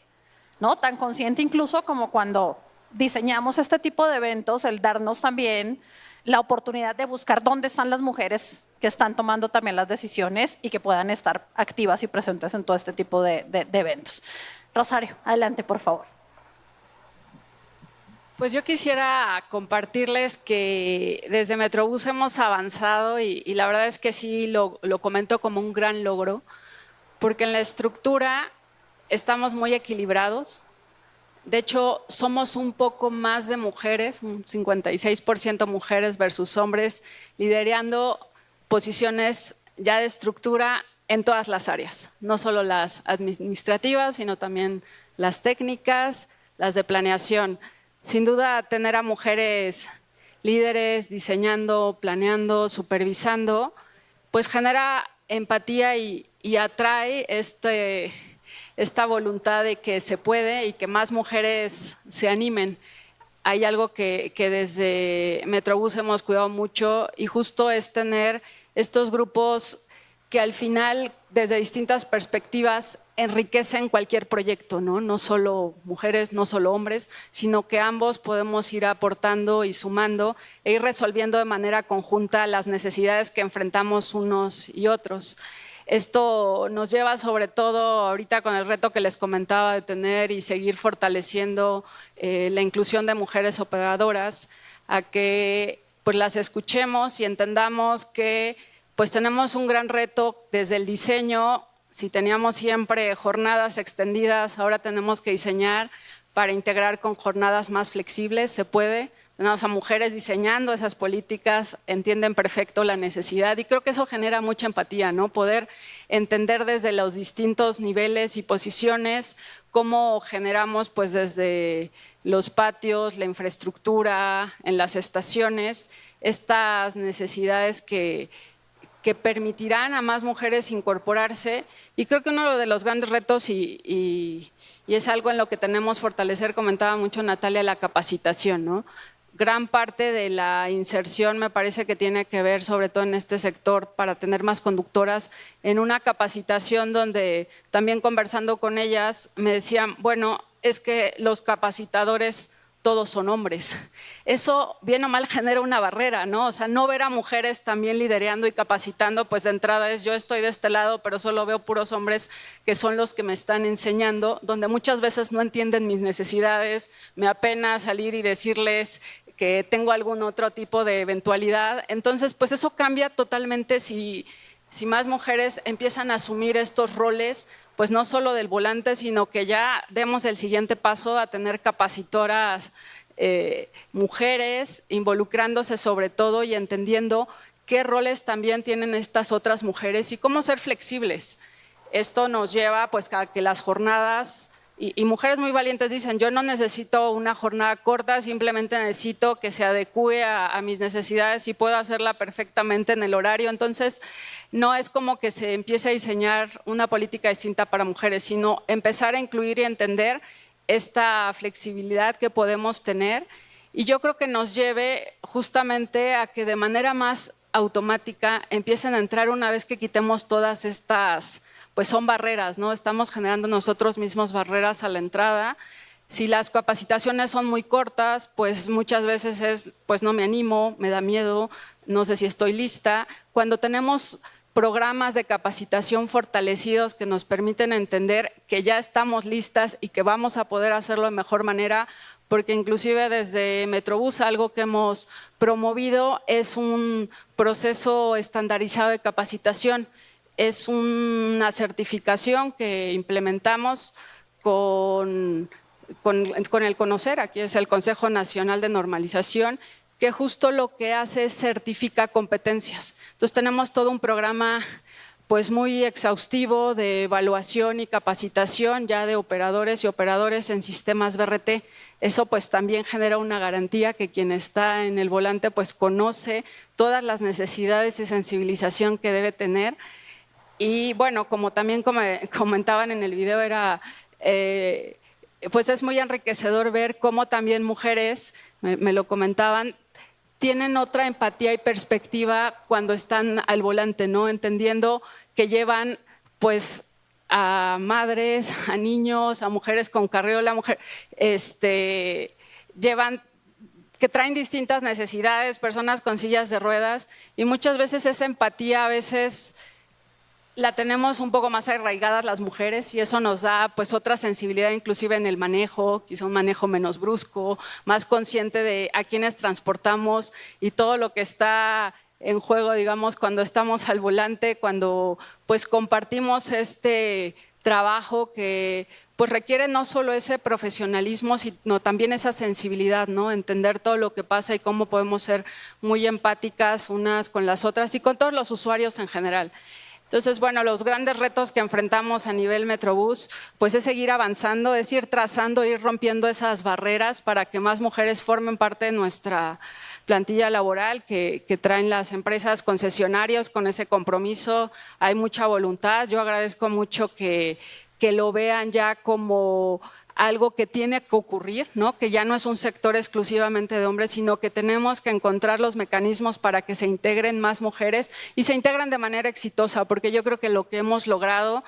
¿no? Tan consciente incluso como cuando diseñamos este tipo de eventos, el darnos también la oportunidad de buscar dónde están las mujeres que están tomando también las decisiones y que puedan estar activas y presentes en todo este tipo de eventos. Rosario, adelante, por favor. Pues yo quisiera compartirles que desde Metrobús hemos avanzado y la verdad es que sí lo comento como un gran logro, porque en la estructura estamos muy equilibrados. De hecho, somos un poco más de mujeres, un 56% mujeres versus hombres, liderando posiciones ya de estructura en todas las áreas, no solo las administrativas, sino también las técnicas, las de planeación. Sin duda, tener a mujeres líderes, diseñando, planeando, supervisando, pues genera empatía y atrae esta voluntad de que se puede y que más mujeres se animen. Hay algo que desde Metrobús hemos cuidado mucho y justo es tener estos grupos que al final, desde distintas perspectivas, enriquecen cualquier proyecto, ¿no? No solo mujeres, no solo hombres, sino que ambos podemos ir aportando y sumando e ir resolviendo de manera conjunta las necesidades que enfrentamos unos y otros. Esto nos lleva sobre todo ahorita con el reto que les comentaba de tener y seguir fortaleciendo la inclusión de mujeres operadoras, a que pues, las escuchemos y entendamos que pues, tenemos un gran reto desde el diseño. Si teníamos siempre jornadas extendidas, ahora tenemos que diseñar para integrar con jornadas más flexibles, se puede. Tenemos a mujeres diseñando esas políticas, entienden perfecto la necesidad y creo que eso genera mucha empatía, ¿no? Poder entender desde los distintos niveles y posiciones cómo generamos pues desde los patios, la infraestructura, en las estaciones, estas necesidades que permitirán a más mujeres incorporarse y creo que uno de los grandes retos y es algo en lo que tenemos que fortalecer, comentaba mucho Natalia, la capacitación, ¿no? gran parte de la inserción me parece que tiene que ver, sobre todo en este sector, para tener más conductoras, en una capacitación donde también conversando con ellas me decían, bueno, es que los capacitadores todos son hombres. Eso, bien o mal, genera una barrera, ¿no? O sea, no ver a mujeres también liderando y capacitando, pues de entrada es yo estoy de este lado, pero solo veo puros hombres que son los que me están enseñando, donde muchas veces no entienden mis necesidades, me apena salir y decirles que tengo algún otro tipo de eventualidad. Entonces, pues eso cambia totalmente si más mujeres empiezan a asumir estos roles, pues no solo del volante, sino que ya demos el siguiente paso a tener capacitoras mujeres, involucrándose sobre todo y entendiendo qué roles también tienen estas otras mujeres y cómo ser flexibles. Esto nos lleva pues a que las jornadas, y mujeres muy valientes dicen, yo no necesito una jornada corta, simplemente necesito que se adecue a mis necesidades y puedo hacerla perfectamente en el horario. Entonces, no es como que se empiece a diseñar una política distinta para mujeres, sino empezar a incluir y entender esta flexibilidad que podemos tener. Y yo creo que nos lleve justamente a que de manera más automática empiecen a entrar una vez que quitemos todas estas, pues son barreras, ¿no? Estamos generando nosotros mismos barreras a la entrada. Si las capacitaciones son muy cortas, pues muchas veces es, pues no me animo, me da miedo, no sé si estoy lista. Cuando tenemos programas de capacitación fortalecidos que nos permiten entender que ya estamos listas y que vamos a poder hacerlo de mejor manera, porque inclusive desde Metrobús algo que hemos promovido es un proceso estandarizado de capacitación. Es una certificación que implementamos con el CONOCER, aquí es el Consejo Nacional de Normalización, que justo lo que hace es certifica competencias. Entonces tenemos todo un programa pues muy exhaustivo de evaluación y capacitación ya de operadores y operadores en sistemas BRT. Eso pues también genera una garantía que quien está en el volante pues conoce todas las necesidades y sensibilización que debe tener. Y bueno, como también comentaban en el video, pues es muy enriquecedor ver cómo también mujeres, me lo comentaban, tienen otra empatía y perspectiva cuando están al volante, ¿no? Entendiendo que llevan pues a madres, a niños, a mujeres con carriola, llevan que traen distintas necesidades, personas con sillas de ruedas, y muchas veces esa empatía a veces la tenemos un poco más arraigadas las mujeres y eso nos da pues otra sensibilidad inclusive en el manejo, quizá un manejo menos brusco, más consciente de a quiénes transportamos y todo lo que está en juego, digamos, cuando estamos al volante, cuando pues compartimos este trabajo que pues requiere no solo ese profesionalismo, sino también esa sensibilidad, ¿no? Entender todo lo que pasa y cómo podemos ser muy empáticas unas con las otras y con todos los usuarios en general. Entonces, bueno, los grandes retos que enfrentamos a nivel Metrobús, pues es seguir avanzando, es ir trazando, ir rompiendo esas barreras para que más mujeres formen parte de nuestra plantilla laboral que traen las empresas concesionarios con ese compromiso. Hay mucha voluntad. Yo agradezco mucho que lo vean ya como algo que tiene que ocurrir, ¿no? Que ya no es un sector exclusivamente de hombres, sino que tenemos que encontrar los mecanismos para que se integren más mujeres y se integren de manera exitosa, porque yo creo que lo que hemos logrado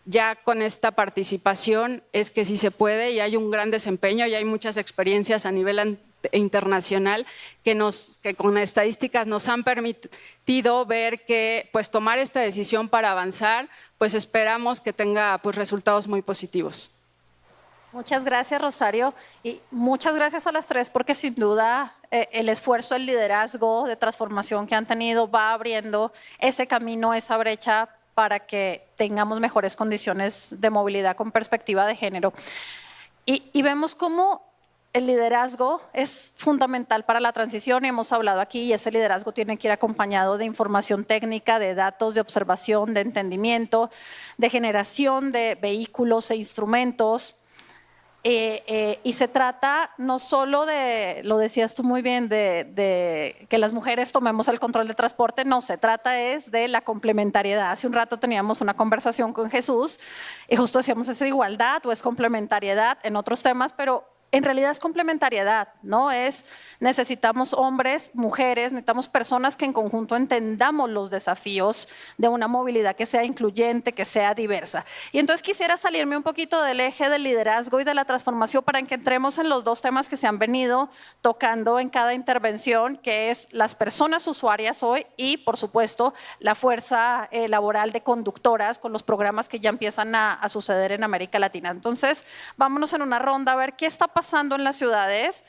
ya con esta participación es que sí se puede y hay un gran desempeño y hay muchas experiencias a nivel internacional que con estadísticas nos han permitido ver que pues tomar esta decisión para avanzar, pues esperamos que tenga pues resultados muy positivos. Muchas gracias, Rosario, y muchas gracias a las tres porque sin duda el esfuerzo, el liderazgo de transformación que han tenido va abriendo ese camino, esa brecha para que tengamos mejores condiciones de movilidad con perspectiva de género. Y vemos cómo el liderazgo es fundamental para la transición, hemos hablado aquí, y ese liderazgo tiene que ir acompañado de información técnica, de datos, de observación, de entendimiento, de generación de vehículos e instrumentos. Y se trata no solo de, lo decías tú muy bien, de que las mujeres tomemos el control de transporte, no, se trata es de la complementariedad. Hace un rato teníamos una conversación con Jesús y justo decíamos, ¿es igualdad o es complementariedad en otros temas? Pero en realidad es complementariedad, ¿no? Necesitamos hombres, mujeres, necesitamos personas que en conjunto entendamos los desafíos de una movilidad que sea incluyente, que sea diversa. Y entonces quisiera salirme un poquito del eje del liderazgo y de la transformación para que entremos en los dos temas que se han venido tocando en cada intervención, que es las personas usuarias hoy y, por supuesto, la fuerza laboral de conductoras con los programas que ya empiezan a suceder en América Latina. Entonces, vámonos en una ronda a ver qué está pasando en las ciudades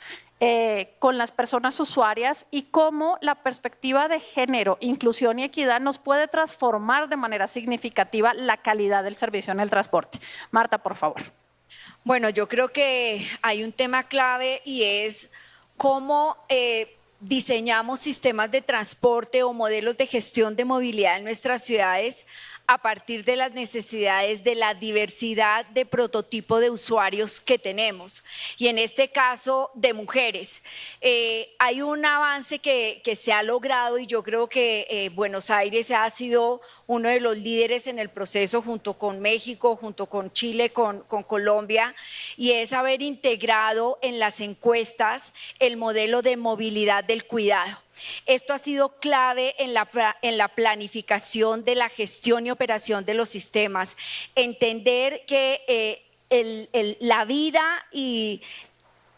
con las personas usuarias y cómo la perspectiva de género, inclusión y equidad nos puede transformar de manera significativa la calidad del servicio en el transporte. Marta, por favor. Bueno, yo creo que hay un tema clave y es cómo diseñamos sistemas de transporte o modelos de gestión de movilidad en nuestras ciudades a partir de las necesidades de la diversidad de prototipo de usuarios que tenemos, y en este caso de mujeres. Hay un avance que se ha logrado y yo creo que Buenos Aires ha sido uno de los líderes en el proceso junto con México, junto con Chile, con Colombia, y es haber integrado en las encuestas el modelo de movilidad del cuidado. Esto ha sido clave en la planificación de la gestión y operación de los sistemas. Entender que la vida y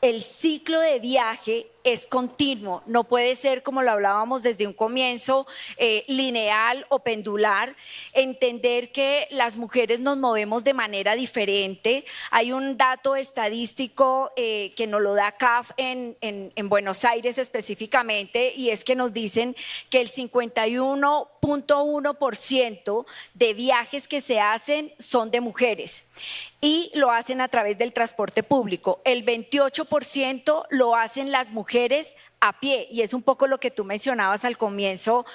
el ciclo de viaje es continuo, no puede ser, como lo hablábamos desde un comienzo, lineal o pendular. Entender que las mujeres nos movemos de manera diferente. Hay un dato estadístico que nos lo da CAF en Buenos Aires específicamente, y es que nos dicen que el 51.1% de viajes que se hacen son de mujeres y lo hacen a través del transporte público. El 28% lo hacen las mujeres a pie, y es un poco lo que tú mencionabas al comienzo,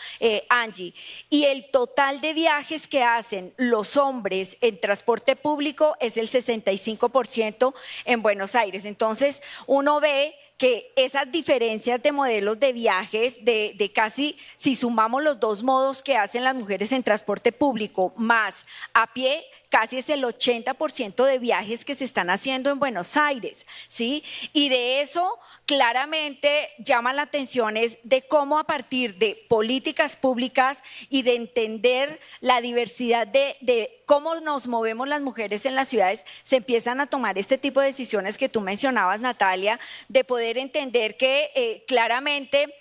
Angie. Y el total de viajes que hacen los hombres en transporte público es el 65% en Buenos Aires. Entonces, uno ve que esas diferencias de modelos de viajes, de casi, si sumamos los dos modos que hacen las mujeres en transporte público más a pie, casi es el 80% de viajes que se están haciendo en Buenos Aires, ¿sí? Y de eso claramente llama la atención es de cómo a partir de políticas públicas y de entender la diversidad de cómo nos movemos las mujeres en las ciudades, se empiezan a tomar este tipo de decisiones que tú mencionabas, Natalia, de poder entender que claramente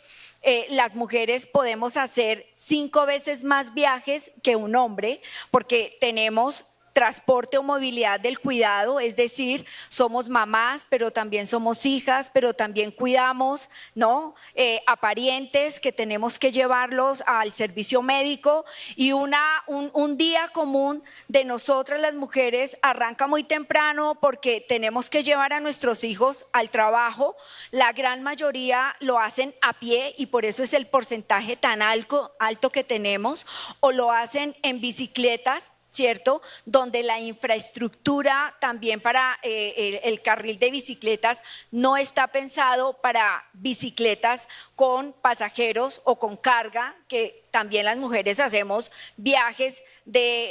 las mujeres podemos hacer 5 veces más viajes que un hombre, porque tenemos transporte o movilidad del cuidado, es decir, somos mamás, pero también somos hijas, pero también cuidamos, ¿no? A parientes que tenemos que llevarlos al servicio médico, y un día común de nosotras las mujeres arranca muy temprano porque tenemos que llevar a nuestros hijos al trabajo. La gran mayoría lo hacen a pie y por eso es el porcentaje tan alto que tenemos, o lo hacen en bicicletas, ¿cierto? Donde la infraestructura también para el carril de bicicletas no está pensado para bicicletas con pasajeros o con carga, que también las mujeres hacemos viajes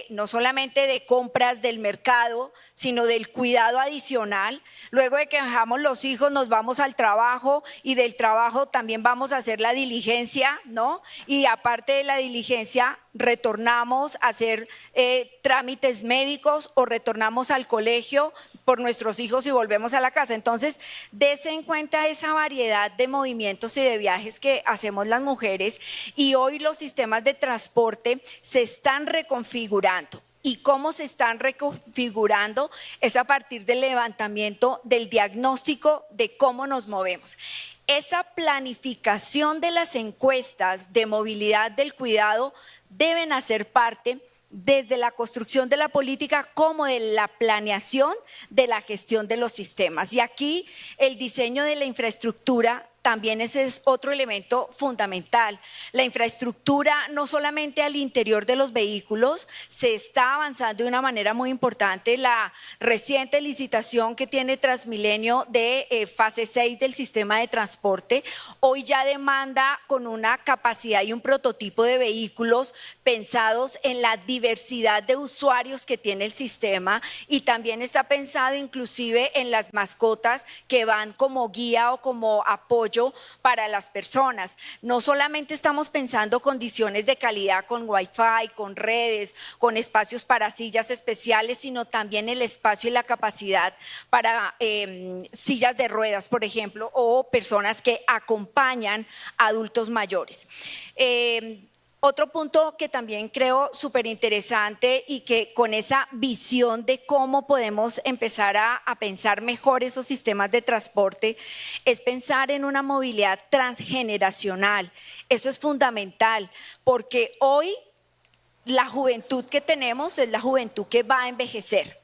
no solamente de compras del mercado, sino del cuidado adicional. Luego de que dejamos los hijos nos vamos al trabajo, y del trabajo también vamos a hacer la diligencia, ¿no? Y aparte de la diligencia retornamos a hacer trámites médicos o retornamos al colegio por nuestros hijos y volvemos a la casa. Entonces, dése en cuenta esa variedad de movimientos y de viajes que hacemos las mujeres, y hoy los sistemas de transporte se están reconfigurando. ¿Y cómo se están reconfigurando? Es a partir del levantamiento del diagnóstico de cómo nos movemos. Esa planificación de las encuestas de movilidad del cuidado deben hacer parte desde la construcción de la política como de la planeación de la gestión de los sistemas. Y aquí el diseño de la infraestructura también ese es otro elemento fundamental. La infraestructura, no solamente al interior de los vehículos, se está avanzando de una manera muy importante. La reciente licitación que tiene Transmilenio de fase 6 del sistema de transporte, hoy ya demanda con una capacidad y un prototipo de vehículos pensados en la diversidad de usuarios que tiene el sistema, y también está pensado inclusive en las mascotas que van como guía o como apoyo para las personas. No solamente estamos pensando condiciones de calidad con Wi-Fi, con redes, con espacios para sillas especiales, sino también el espacio y la capacidad para sillas de ruedas, por ejemplo, o personas que acompañan a adultos mayores. Otro punto que también creo súper interesante y que con esa visión de cómo podemos empezar a pensar mejor esos sistemas de transporte es pensar en una movilidad transgeneracional. Eso es fundamental porque hoy la juventud que tenemos es la juventud que va a envejecer.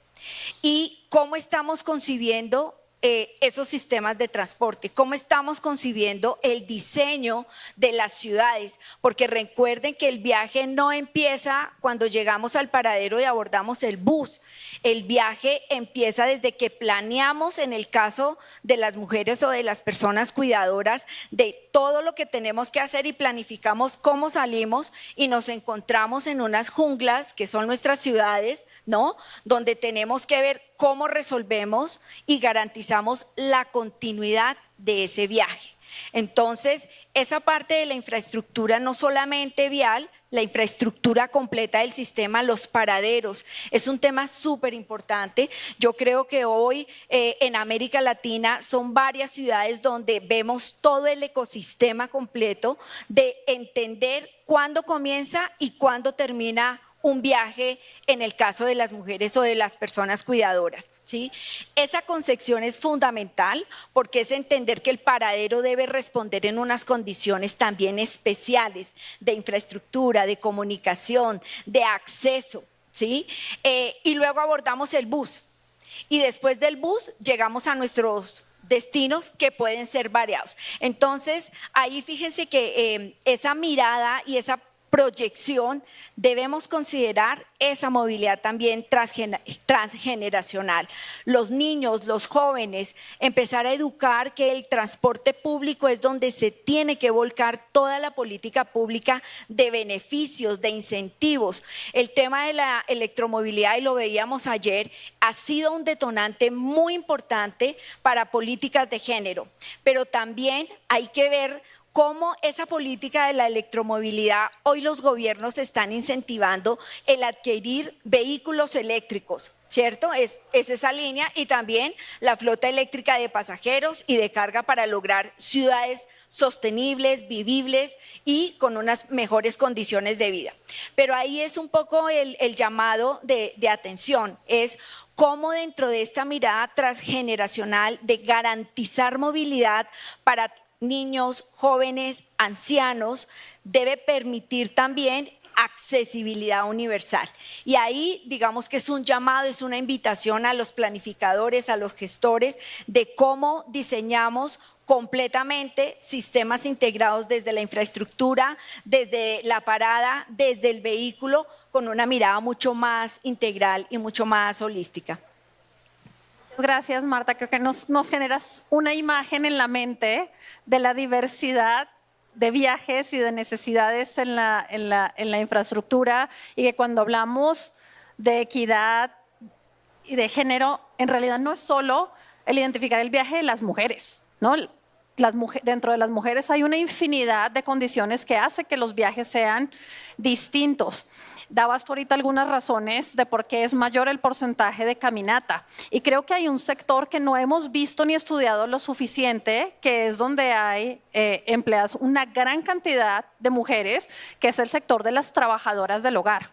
¿Y cómo estamos concibiendo esos sistemas de transporte? ¿Cómo estamos concibiendo el diseño de las ciudades? Porque recuerden que el viaje no empieza cuando llegamos al paradero y abordamos el bus. El viaje empieza desde que planeamos, en el caso de las mujeres o de las personas cuidadoras, de todo lo que tenemos que hacer y planificamos cómo salimos y nos encontramos en unas junglas que son nuestras ciudades, ¿no? Donde tenemos que ver cómo resolvemos y garantizamos la continuidad de ese viaje. Entonces, esa parte de la infraestructura, no solamente vial, la infraestructura completa del sistema, los paraderos, es un tema súper importante. Yo creo que hoy en América Latina son varias ciudades donde vemos todo el ecosistema completo de entender cuándo comienza y cuándo termina un viaje en el caso de las mujeres o de las personas cuidadoras, ¿sí? Esa concepción es fundamental porque es entender que el paradero debe responder en unas condiciones también especiales de infraestructura, de comunicación, de acceso, ¿sí? Y luego abordamos el bus y después del bus llegamos a nuestros destinos que pueden ser variados. Entonces, ahí fíjense que esa mirada y esa proyección, debemos considerar esa movilidad también transgeneracional. Los niños, los jóvenes, empezar a educar que el transporte público es donde se tiene que volcar toda la política pública de beneficios, de incentivos. El tema de la electromovilidad, y lo veíamos ayer, ha sido un detonante muy importante para políticas de género, pero también hay que ver cómo esa política de la electromovilidad, hoy los gobiernos están incentivando el adquirir vehículos eléctricos, ¿cierto? Es esa línea, y también la flota eléctrica de pasajeros y de carga para lograr ciudades sostenibles, vivibles y con unas mejores condiciones de vida. Pero ahí es un poco el llamado de atención, es cómo dentro de esta mirada transgeneracional de garantizar movilidad para niños, jóvenes, ancianos, debe permitir también accesibilidad universal. Y ahí digamos que es un llamado, es una invitación a los planificadores, a los gestores de cómo diseñamos completamente sistemas integrados desde la infraestructura, desde la parada, desde el vehículo, con una mirada mucho más integral y mucho más holística. Gracias, Marta. Creo que nos generas una imagen en la mente de la diversidad de viajes y de necesidades en la infraestructura, y que cuando hablamos de equidad y de género, en realidad no es solo el identificar el viaje de las mujeres, ¿no? Dentro de las mujeres hay una infinidad de condiciones que hace que los viajes sean distintos. Dabas ahorita algunas razones de por qué es mayor el porcentaje de caminata, y creo que hay un sector que no hemos visto ni estudiado lo suficiente, que es donde hay empleadas una gran cantidad de mujeres, que es el sector de las trabajadoras del hogar.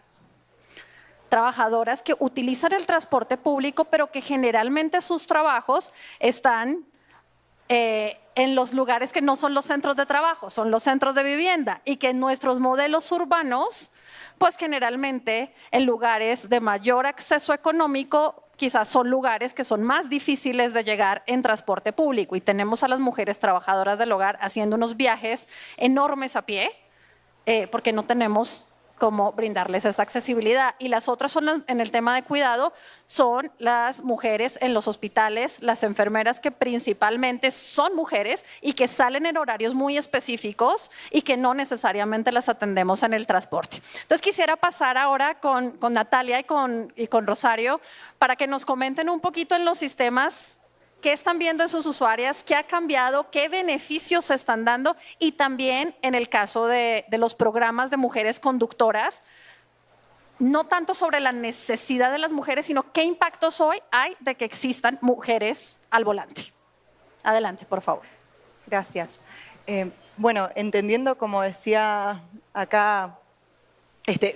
Trabajadoras que utilizan el transporte público, pero que generalmente sus trabajos están en los lugares que no son los centros de trabajo, son los centros de vivienda, y que en nuestros modelos urbanos, pues generalmente en lugares de mayor acceso económico, quizás son lugares que son más difíciles de llegar en transporte público y tenemos a las mujeres trabajadoras del hogar haciendo unos viajes enormes a pie porque no tenemos cómo brindarles esa accesibilidad. Y las otras son en el tema de cuidado, son las mujeres en los hospitales, las enfermeras que principalmente son mujeres y que salen en horarios muy específicos y que no necesariamente las atendemos en el transporte. Entonces quisiera pasar ahora con Natalia y con Rosario para que nos comenten un poquito en los sistemas qué están viendo en sus usuarias, qué ha cambiado, qué beneficios se están dando y también en el caso de los programas de mujeres conductoras, no tanto sobre la necesidad de las mujeres, sino qué impactos hoy hay de que existan mujeres al volante. Adelante, por favor. Gracias. Bueno, entendiendo, como decía acá,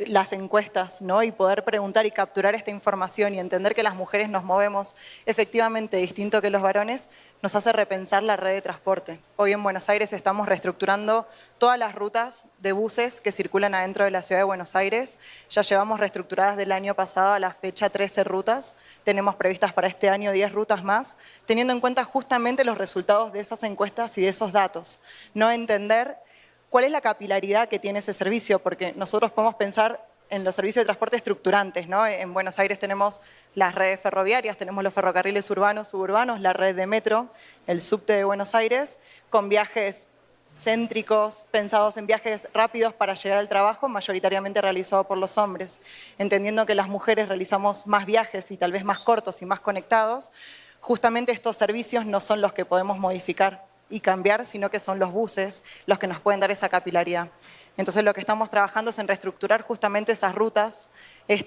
las encuestas, ¿no? Y poder preguntar y capturar esta información y entender que las mujeres nos movemos efectivamente distinto que los varones, nos hace repensar la red de transporte. Hoy en Buenos Aires estamos reestructurando todas las rutas de buses que circulan adentro de la ciudad de Buenos Aires. Ya llevamos reestructuradas del año pasado a la fecha 13 rutas. Tenemos previstas para este año 10 rutas más, teniendo en cuenta justamente los resultados de esas encuestas y de esos datos. No entender cuál es la capilaridad que tiene ese servicio, porque nosotros podemos pensar en los servicios de transporte estructurantes, ¿no? En Buenos Aires tenemos las redes ferroviarias, tenemos los ferrocarriles urbanos, suburbanos, la red de metro, el subte de Buenos Aires, con viajes céntricos, pensados en viajes rápidos para llegar al trabajo, mayoritariamente realizado por los hombres. Entendiendo que las mujeres realizamos más viajes y tal vez más cortos y más conectados, justamente estos servicios no son los que podemos modificar y cambiar, sino que son los buses los que nos pueden dar esa capilaridad. Entonces lo que estamos trabajando es en reestructurar justamente esas rutas,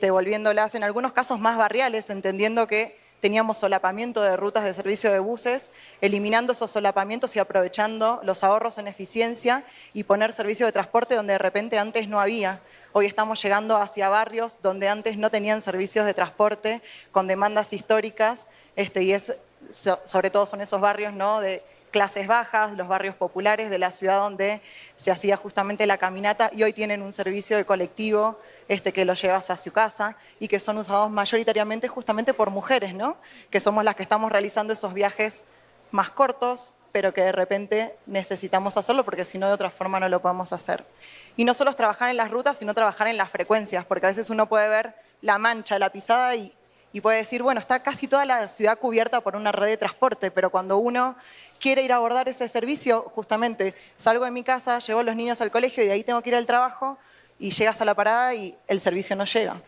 volviéndolas en algunos casos más barriales, entendiendo que teníamos solapamiento de rutas de servicio de buses, eliminando esos solapamientos y aprovechando los ahorros en eficiencia y poner servicio de transporte donde de repente antes no había. Hoy estamos llegando hacia barrios donde antes no tenían servicios de transporte con demandas históricas, y sobre todo son esos barrios, ¿no?, de clases bajas, los barrios populares de la ciudad donde se hacía justamente la caminata y hoy tienen un servicio de colectivo que los llevas a su casa y que son usados mayoritariamente justamente por mujeres, ¿no? Que somos las que estamos realizando esos viajes más cortos, pero que de repente necesitamos hacerlo porque si no de otra forma no lo podemos hacer. Y no solo es trabajar en las rutas, sino trabajar en las frecuencias, porque a veces uno puede ver la mancha, la pisada y puede decir, bueno, está casi toda la ciudad cubierta por una red de transporte, pero cuando uno quiere ir a abordar ese servicio, justamente salgo de mi casa, llevo a los niños al colegio y de ahí tengo que ir al trabajo y llegas a la parada y el servicio no llega,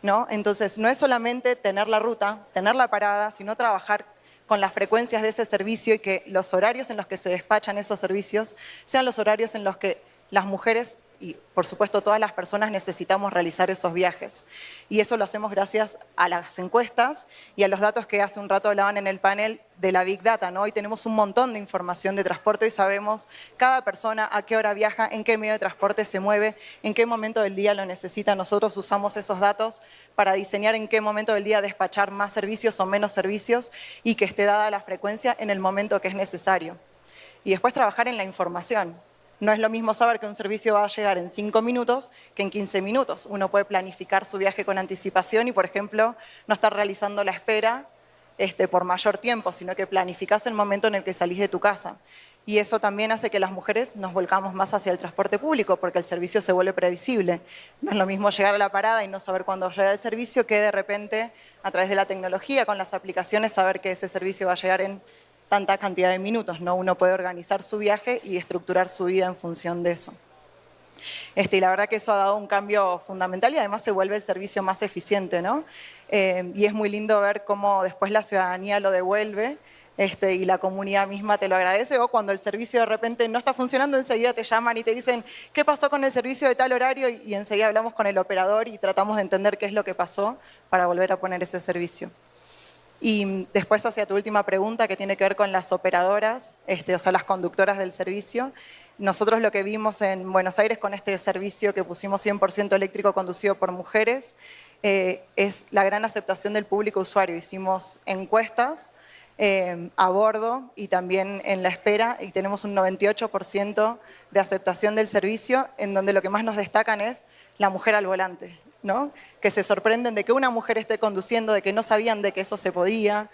¿no? Entonces, no es solamente tener la ruta, tener la parada, sino trabajar con las frecuencias de ese servicio y que los horarios en los que se despachan esos servicios sean los horarios en los que las mujeres y, por supuesto, todas las personas necesitamos realizar esos viajes. Y eso lo hacemos gracias a las encuestas y a los datos que hace un rato hablaban en el panel de la Big Data, ¿no? Hoy tenemos un montón de información de transporte y sabemos cada persona a qué hora viaja, en qué medio de transporte se mueve, en qué momento del día lo necesita. Nosotros usamos esos datos para diseñar en qué momento del día despachar más servicios o menos servicios y que esté dada la frecuencia en el momento que es necesario. Y después trabajar en la información. No es lo mismo saber que un servicio va a llegar en 5 minutos que en 15 minutos. Uno puede planificar su viaje con anticipación y, por ejemplo, no estar realizando la espera por mayor tiempo, sino que planificás el momento en el que salís de tu casa. Y eso también hace que las mujeres nos volcamos más hacia el transporte público, porque el servicio se vuelve previsible. No es lo mismo llegar a la parada y no saber cuándo llega el servicio que de repente, a través de la tecnología, con las aplicaciones, saber que ese servicio va a llegar en tanta cantidad de minutos, ¿no? Uno puede organizar su viaje y estructurar su vida en función de eso. Y la verdad que eso ha dado un cambio fundamental y además se vuelve el servicio más eficiente, ¿no? Y es muy lindo ver cómo después la ciudadanía lo devuelve y la comunidad misma te lo agradece, o cuando el servicio de repente no está funcionando, enseguida te llaman y te dicen ¿qué pasó con el servicio de tal horario? Y enseguida hablamos con el operador y tratamos de entender qué es lo que pasó para volver a poner ese servicio. Y después hacia tu última pregunta que tiene que ver con las operadoras, o sea, las conductoras del servicio. Nosotros lo que vimos en Buenos Aires con este servicio que pusimos 100% eléctrico conducido por mujeres es la gran aceptación del público usuario. Hicimos encuestas a bordo y también en la espera y tenemos un 98% de aceptación del servicio, en donde lo que más nos destacan es la mujer al volante. ¿no? Que se sorprenden de que una mujer esté conduciendo, de que no sabían de que eso se podía.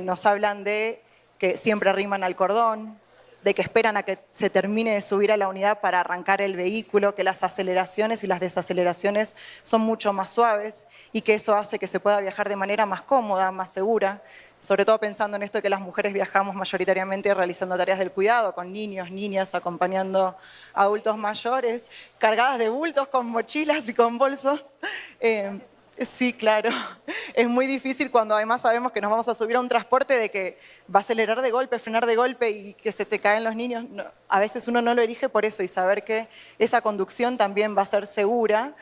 Nos hablan de que siempre arriman al cordón, de que esperan a que se termine de subir a la unidad para arrancar el vehículo, que las aceleraciones y las desaceleraciones son mucho más suaves y que eso hace que se pueda viajar de manera más cómoda, más segura, sobre todo pensando en esto de que las mujeres viajamos mayoritariamente realizando tareas del cuidado, con niños, niñas, acompañando a adultos mayores, cargadas de bultos, con mochilas y con bolsos. Sí, claro. Es muy difícil cuando además sabemos que nos vamos a subir a un transporte de que va a acelerar de golpe, frenar de golpe y que se te caen los niños. No, a veces uno no lo elige por eso y saber que esa conducción también va a ser segura,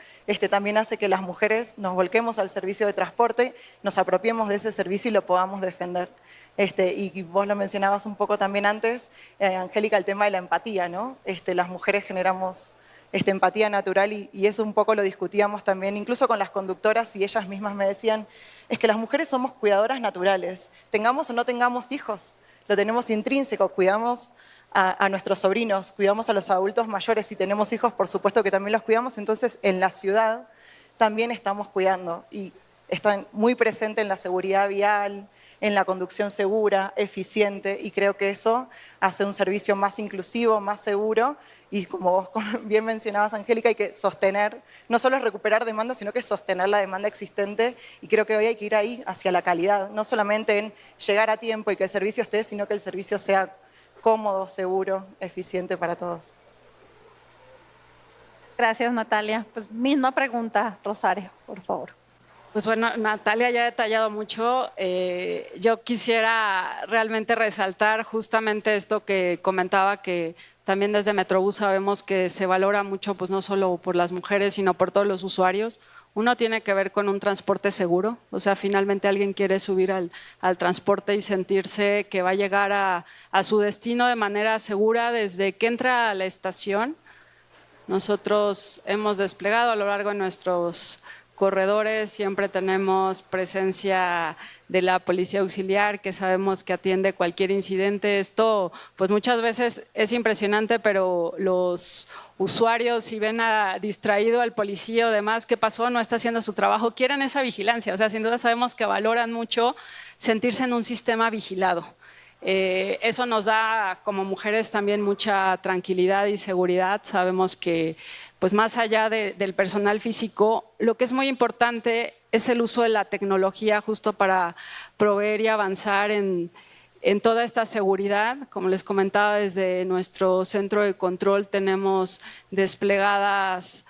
también hace que las mujeres nos volquemos al servicio de transporte, nos apropiemos de ese servicio y lo podamos defender. Y vos lo mencionabas un poco también antes, Angélica, el tema de la empatía, ¿no? Las mujeres generamos empatía natural y eso un poco lo discutíamos también, incluso con las conductoras, y ellas mismas me decían, es que las mujeres somos cuidadoras naturales, tengamos o no tengamos hijos, lo tenemos intrínseco, cuidamos a nuestros sobrinos, cuidamos a los adultos mayores, si tenemos hijos por supuesto que también los cuidamos, entonces en la ciudad también estamos cuidando y están muy presente en la seguridad vial, en la conducción segura, eficiente, y creo que eso hace un servicio más inclusivo, más seguro, y como vos bien mencionabas, Angélica, hay que sostener, no solo recuperar demanda, sino que sostener la demanda existente, y creo que hoy hay que ir ahí hacia la calidad, no solamente en llegar a tiempo y que el servicio esté, sino que el servicio sea cómodo, seguro, eficiente para todos. Gracias, Natalia. Pues misma pregunta, Rosario, por favor. Pues bueno, Natalia ya ha detallado mucho. Yo quisiera realmente resaltar justamente esto que comentaba, que también desde Metrobús sabemos que se valora mucho, pues no solo por las mujeres, sino por todos los usuarios. Uno tiene que ver con un transporte seguro, o sea, finalmente alguien quiere subir al transporte y sentirse que va a llegar a su destino de manera segura desde que entra a la estación. Nosotros hemos desplegado a lo largo de nuestros corredores, siempre tenemos presencia de la policía auxiliar, que sabemos que atiende cualquier incidente. Esto pues muchas veces es impresionante, pero los usuarios, si ven distraído al policía o demás, ¿qué pasó? No está haciendo su trabajo, quieren esa vigilancia. O sea, sin duda sabemos que valoran mucho sentirse en un sistema vigilado. Eso nos da como mujeres también mucha tranquilidad y seguridad. Sabemos que pues más allá del personal físico, lo que es muy importante es el uso de la tecnología justo para proveer y avanzar en toda esta seguridad. Como les comentaba, desde nuestro centro de control tenemos desplegadas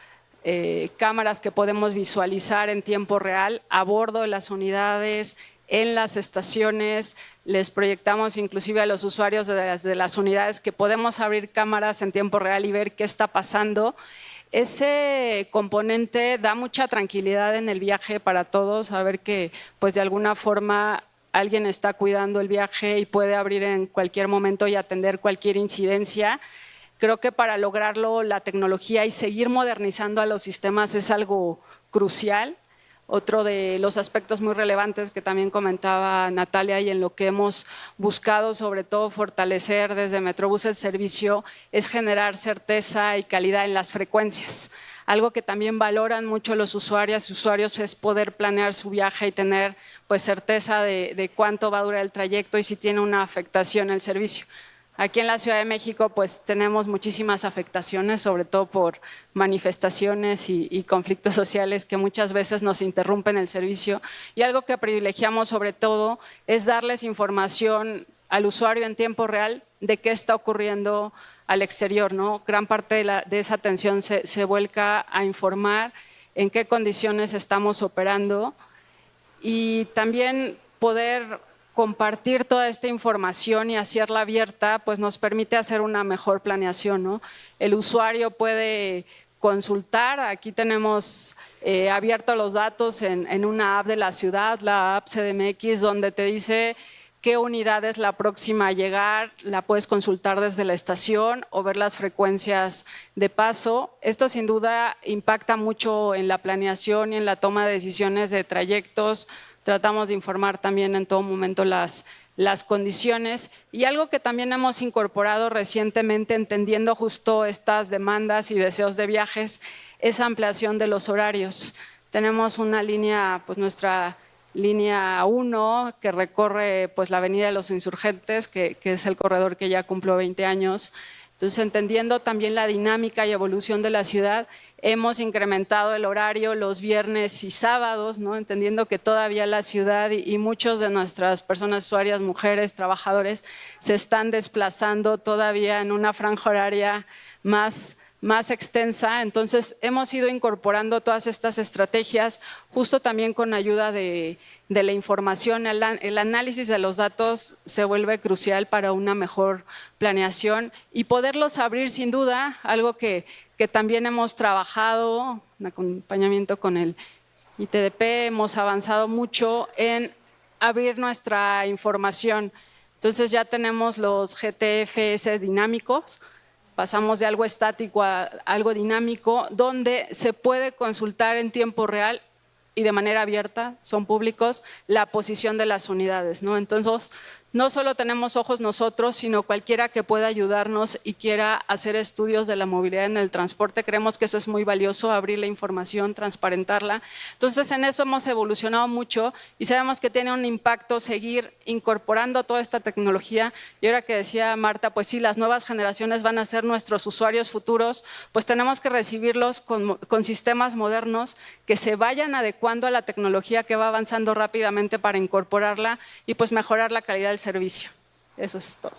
cámaras que podemos visualizar en tiempo real a bordo de las unidades, en las estaciones. Les proyectamos inclusive a los usuarios de las unidades que podemos abrir cámaras en tiempo real y ver qué está pasando. Ese componente da mucha tranquilidad en el viaje para todos, saber que pues de alguna forma alguien está cuidando el viaje y puede abrir en cualquier momento y atender cualquier incidencia. Creo que para lograrlo la tecnología y seguir modernizando a los sistemas es algo crucial. Otro de los aspectos muy relevantes que también comentaba Natalia y en lo que hemos buscado sobre todo fortalecer desde Metrobús el servicio es generar certeza y calidad en las frecuencias. Algo que también valoran mucho los usuarios es poder planear su viaje y tener pues certeza de cuánto va a durar el trayecto y si tiene una afectación el servicio. Aquí en la Ciudad de México pues tenemos muchísimas afectaciones, sobre todo por manifestaciones y conflictos sociales que muchas veces nos interrumpen el servicio, y algo que privilegiamos sobre todo es darles información al usuario en tiempo real de qué está ocurriendo al exterior, ¿no? Gran parte de esa atención se vuelca a informar en qué condiciones estamos operando y también poder compartir toda esta información y hacerla abierta, pues nos permite hacer una mejor planeación, ¿no? El usuario puede consultar, aquí tenemos abiertos los datos en una app de la ciudad, la app CDMX, donde te dice qué unidad es la próxima a llegar, la puedes consultar desde la estación o ver las frecuencias de paso. Esto sin duda impacta mucho en la planeación y en la toma de decisiones de trayectos. Tratamos de informar también en todo momento las las condiciones. Y algo que también hemos incorporado recientemente, entendiendo justo estas demandas y deseos de viajes, es ampliación de los horarios. Tenemos una línea, pues nuestra línea 1, que recorre pues, la Avenida de los Insurgentes, que es el corredor que ya cumplió 20 años. Entonces, entendiendo también la dinámica y evolución de la ciudad, hemos incrementado el horario los viernes y sábados, ¿no? Entendiendo que todavía la ciudad y muchos de nuestras personas usuarias, mujeres, trabajadores, se están desplazando todavía en una franja horaria más extensa. Entonces, hemos ido incorporando todas estas estrategias, justo también con ayuda de la información. El análisis de los datos se vuelve crucial para una mejor planeación y poderlos abrir, sin duda, algo que también hemos trabajado en acompañamiento con el ITDP, hemos avanzado mucho en abrir nuestra información. Entonces, ya tenemos los GTFS dinámicos. Pasamos de algo estático a algo dinámico, donde se puede consultar en tiempo real y de manera abierta, son públicos, la posición de las unidades, ¿no? Entonces, no solo tenemos ojos nosotros, sino cualquiera que pueda ayudarnos y quiera hacer estudios de la movilidad en el transporte. Creemos que eso es muy valioso, abrir la información, transparentarla. Entonces, en eso hemos evolucionado mucho y sabemos que tiene un impacto seguir incorporando toda esta tecnología. Y ahora que decía Marta, pues sí, las nuevas generaciones van a ser nuestros usuarios futuros, pues tenemos que recibirlos con sistemas modernos que se vayan adecuando a la tecnología que va avanzando rápidamente para incorporarla y pues mejorar la calidad del servicio. Eso es todo.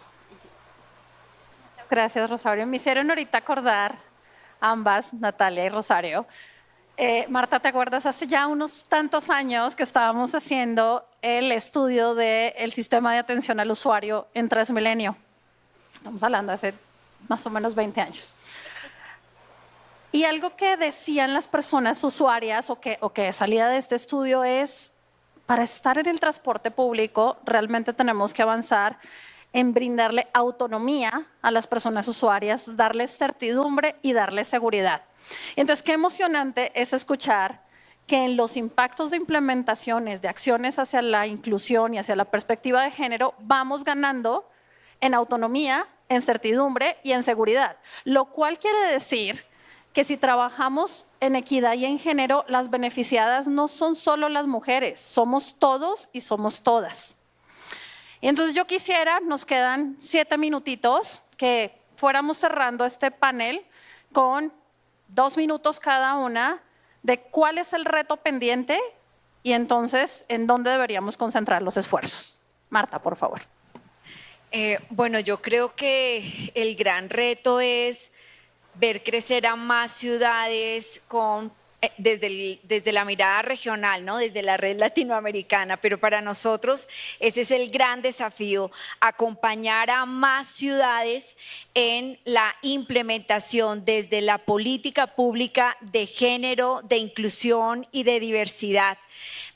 Gracias, Rosario. Me hicieron ahorita acordar ambas, Natalia y Rosario. Marta, ¿te acuerdas? Hace ya unos tantos años que estábamos haciendo el estudio del sistema de atención al usuario en Transmilenio. Estamos hablando de hace más o menos 20 años. Y algo que decían las personas usuarias o que salía de este estudio es: para estar en el transporte público, realmente tenemos que avanzar en brindarle autonomía a las personas usuarias, darles certidumbre y darles seguridad. Entonces, qué emocionante es escuchar que en los impactos de implementaciones, de acciones hacia la inclusión y hacia la perspectiva de género, vamos ganando en autonomía, en certidumbre y en seguridad. Lo cual quiere decir que si trabajamos en equidad y en género, las beneficiadas no son solo las mujeres, somos todos y somos todas. Y entonces yo quisiera, nos quedan 7 minutitos, que fuéramos cerrando este panel con 2 minutos cada una de cuál es el reto pendiente y entonces en dónde deberíamos concentrar los esfuerzos. Marta, por favor. Bueno, yo creo que el gran reto es ver crecer a más ciudades desde la mirada regional, ¿no? Desde la red latinoamericana, pero para nosotros ese es el gran desafío, acompañar a más ciudades en la implementación desde la política pública de género, de inclusión y de diversidad.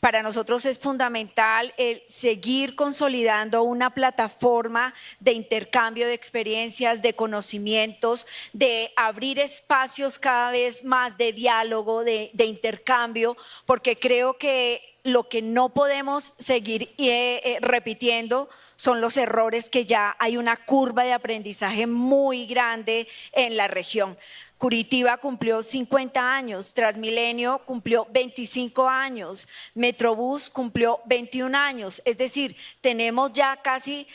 Para nosotros es fundamental seguir consolidando una plataforma de intercambio de experiencias, de conocimientos, de abrir espacios cada vez más de diálogo, de intercambio, porque creo que lo que no podemos seguir repitiendo son los errores, que ya hay una curva de aprendizaje muy grande en la región. Curitiba cumplió 50 años, Transmilenio cumplió 25 años, Metrobús cumplió 21 años, es decir, tenemos ya casi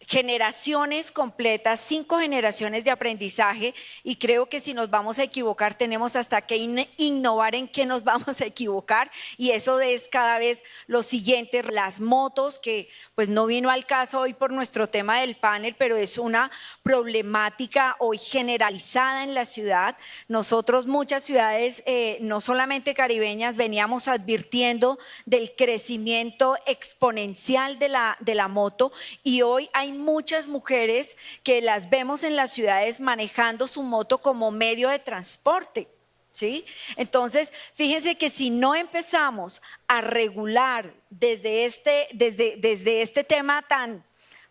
generaciones completas, 5 generaciones de aprendizaje, y creo que si nos vamos a equivocar tenemos hasta que innovar en qué nos vamos a equivocar, y eso es cada vez lo siguiente. Las motos, que pues no vino al caso hoy por nuestro tema del panel, pero es una problemática hoy generalizada en la ciudad. Nosotros, muchas ciudades, no solamente caribeñas, veníamos advirtiendo del crecimiento exponencial de la moto, y hoy hay muchas mujeres que las vemos en las ciudades manejando su moto como medio de transporte, ¿sí? Entonces, fíjense que si no empezamos a regular desde este tema tan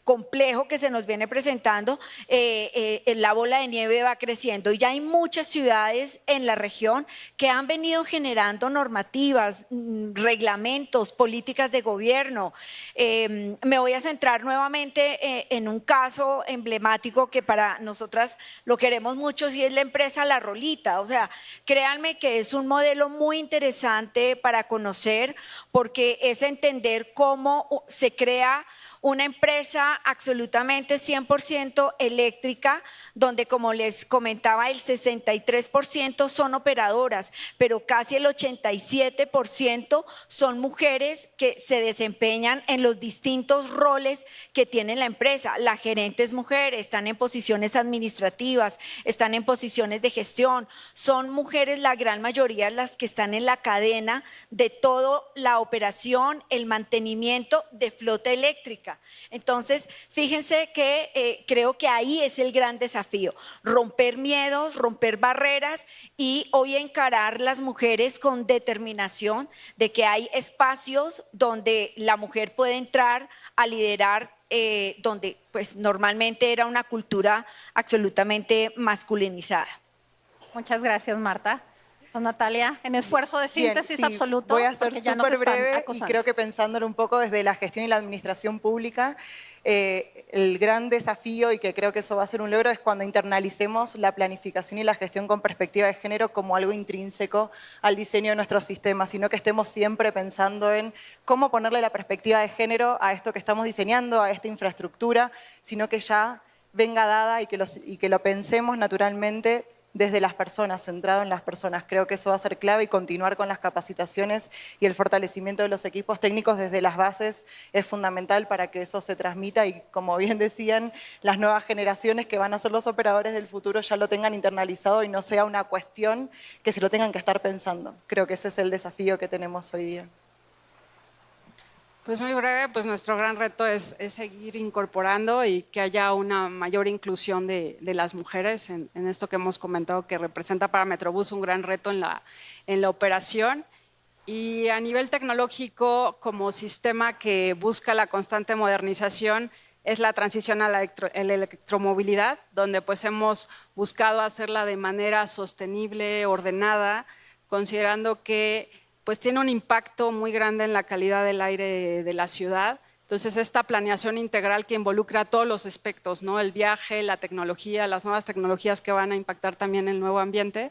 complejo que se nos viene presentando, la bola de nieve va creciendo y ya hay muchas ciudades en la región que han venido generando normativas, reglamentos, políticas de gobierno. Me voy a centrar nuevamente en un caso emblemático que para nosotras lo queremos mucho, y es la empresa La Rolita. O sea, créanme que es un modelo muy interesante para conocer, porque es entender cómo se crea una empresa absolutamente 100% eléctrica, donde, como les comentaba, el 63% son operadoras, pero casi el 87% son mujeres que se desempeñan en los distintos roles que tiene la empresa. La gerente es mujer, están en posiciones administrativas, están en posiciones de gestión, son mujeres la gran mayoría las que están en la cadena de toda la operación, el mantenimiento de flota eléctrica. Entonces, fíjense que creo que ahí es el gran desafío, romper miedos, romper barreras y hoy encarar las mujeres con determinación de que hay espacios donde la mujer puede entrar a liderar, donde pues normalmente era una cultura absolutamente masculinizada. Muchas gracias, Marta. Pues, Natalia, en esfuerzo de síntesis Bien, sí, absoluto, voy a ser súper breve y acosando. creo que pensándolo un poco desde la gestión y la administración pública, el gran desafío, y que creo que eso va a ser un logro, es cuando internalicemos la planificación y la gestión con perspectiva de género como algo intrínseco al diseño de nuestros sistemas, sino que estemos siempre pensando en cómo ponerle la perspectiva de género a esto que estamos diseñando, a esta infraestructura, sino que ya venga dada y que lo pensemos naturalmente desde las personas, centrado en las personas. Creo que eso va a ser clave, y continuar con las capacitaciones y el fortalecimiento de los equipos técnicos desde las bases es fundamental para que eso se transmita y, como bien decían, las nuevas generaciones que van a ser los operadores del futuro ya lo tengan internalizado y no sea una cuestión que se lo tengan que estar pensando. Creo que ese es el desafío que tenemos hoy día. Pues muy breve, pues nuestro gran reto es seguir incorporando y que haya una mayor inclusión de las mujeres en esto que hemos comentado, que representa para Metrobús un gran reto en la operación. Y a nivel tecnológico, como sistema que busca la constante modernización, es la transición a la electromovilidad, donde pues hemos buscado hacerla de manera sostenible, ordenada, considerando que pues tiene un impacto muy grande en la calidad del aire de la ciudad. Entonces, esta planeación integral que involucra todos los aspectos, ¿no? El viaje, la tecnología, las nuevas tecnologías que van a impactar también el nuevo ambiente,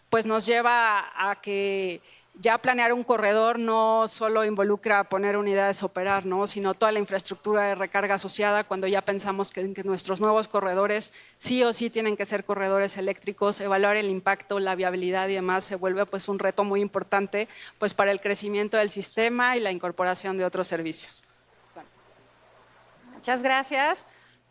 pues nos lleva a que ya planear un corredor no solo involucra poner unidades a operar, ¿no? Sino toda la infraestructura de recarga asociada, cuando ya pensamos que nuestros nuevos corredores sí o sí tienen que ser corredores eléctricos. Evaluar el impacto, la viabilidad y demás se vuelve pues un reto muy importante pues para el crecimiento del sistema y la incorporación de otros servicios. Muchas gracias.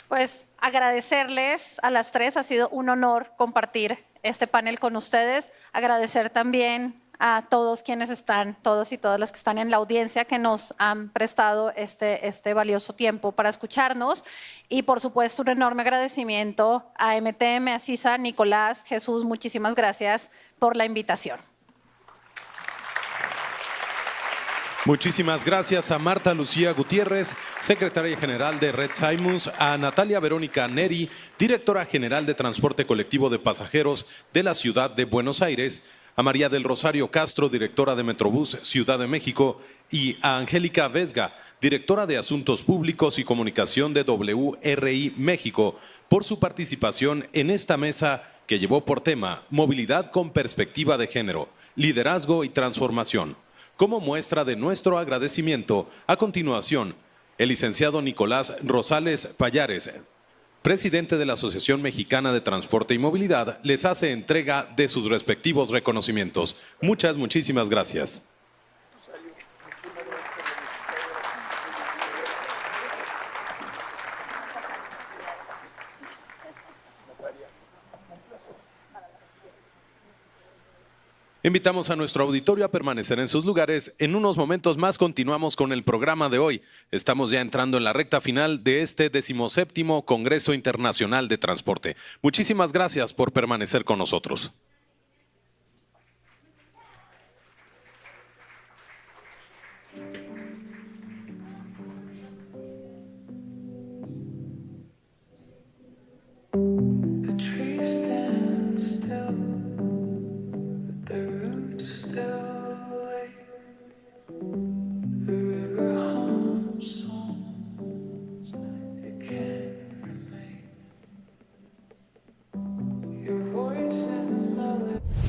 Pues agradecerles a las tres, ha sido un honor compartir este panel con ustedes. Agradecer también a todos quienes están, todos y todas las que están en la audiencia, que nos han prestado este valioso tiempo para escucharnos. Y por supuesto un enorme agradecimiento a MTM, a CISA, Nicolás, Jesús, muchísimas gracias por la invitación. Muchísimas gracias a Marta Lucía Gutiérrez, secretaria general de Red Simus, a Natalia Verónica Neri, directora general de Transporte Colectivo de Pasajeros de la Ciudad de Buenos Aires, a María del Rosario Castro, directora de Metrobús Ciudad de México, y a Angélica Vesga, directora de Asuntos Públicos y Comunicación de WRI México, por su participación en esta mesa que llevó por tema Movilidad con perspectiva de género, liderazgo y transformación. Como muestra de nuestro agradecimiento, a continuación, el licenciado Nicolás Rosales Payares, presidente de la Asociación Mexicana de Transporte y Movilidad, les hace entrega de sus respectivos reconocimientos. Muchísimas gracias. Invitamos a nuestro auditorio a permanecer en sus lugares. En unos momentos más continuamos con el programa de hoy. Estamos ya entrando en la recta final de este 17º Congreso Internacional de Transporte. Muchísimas gracias por permanecer con nosotros.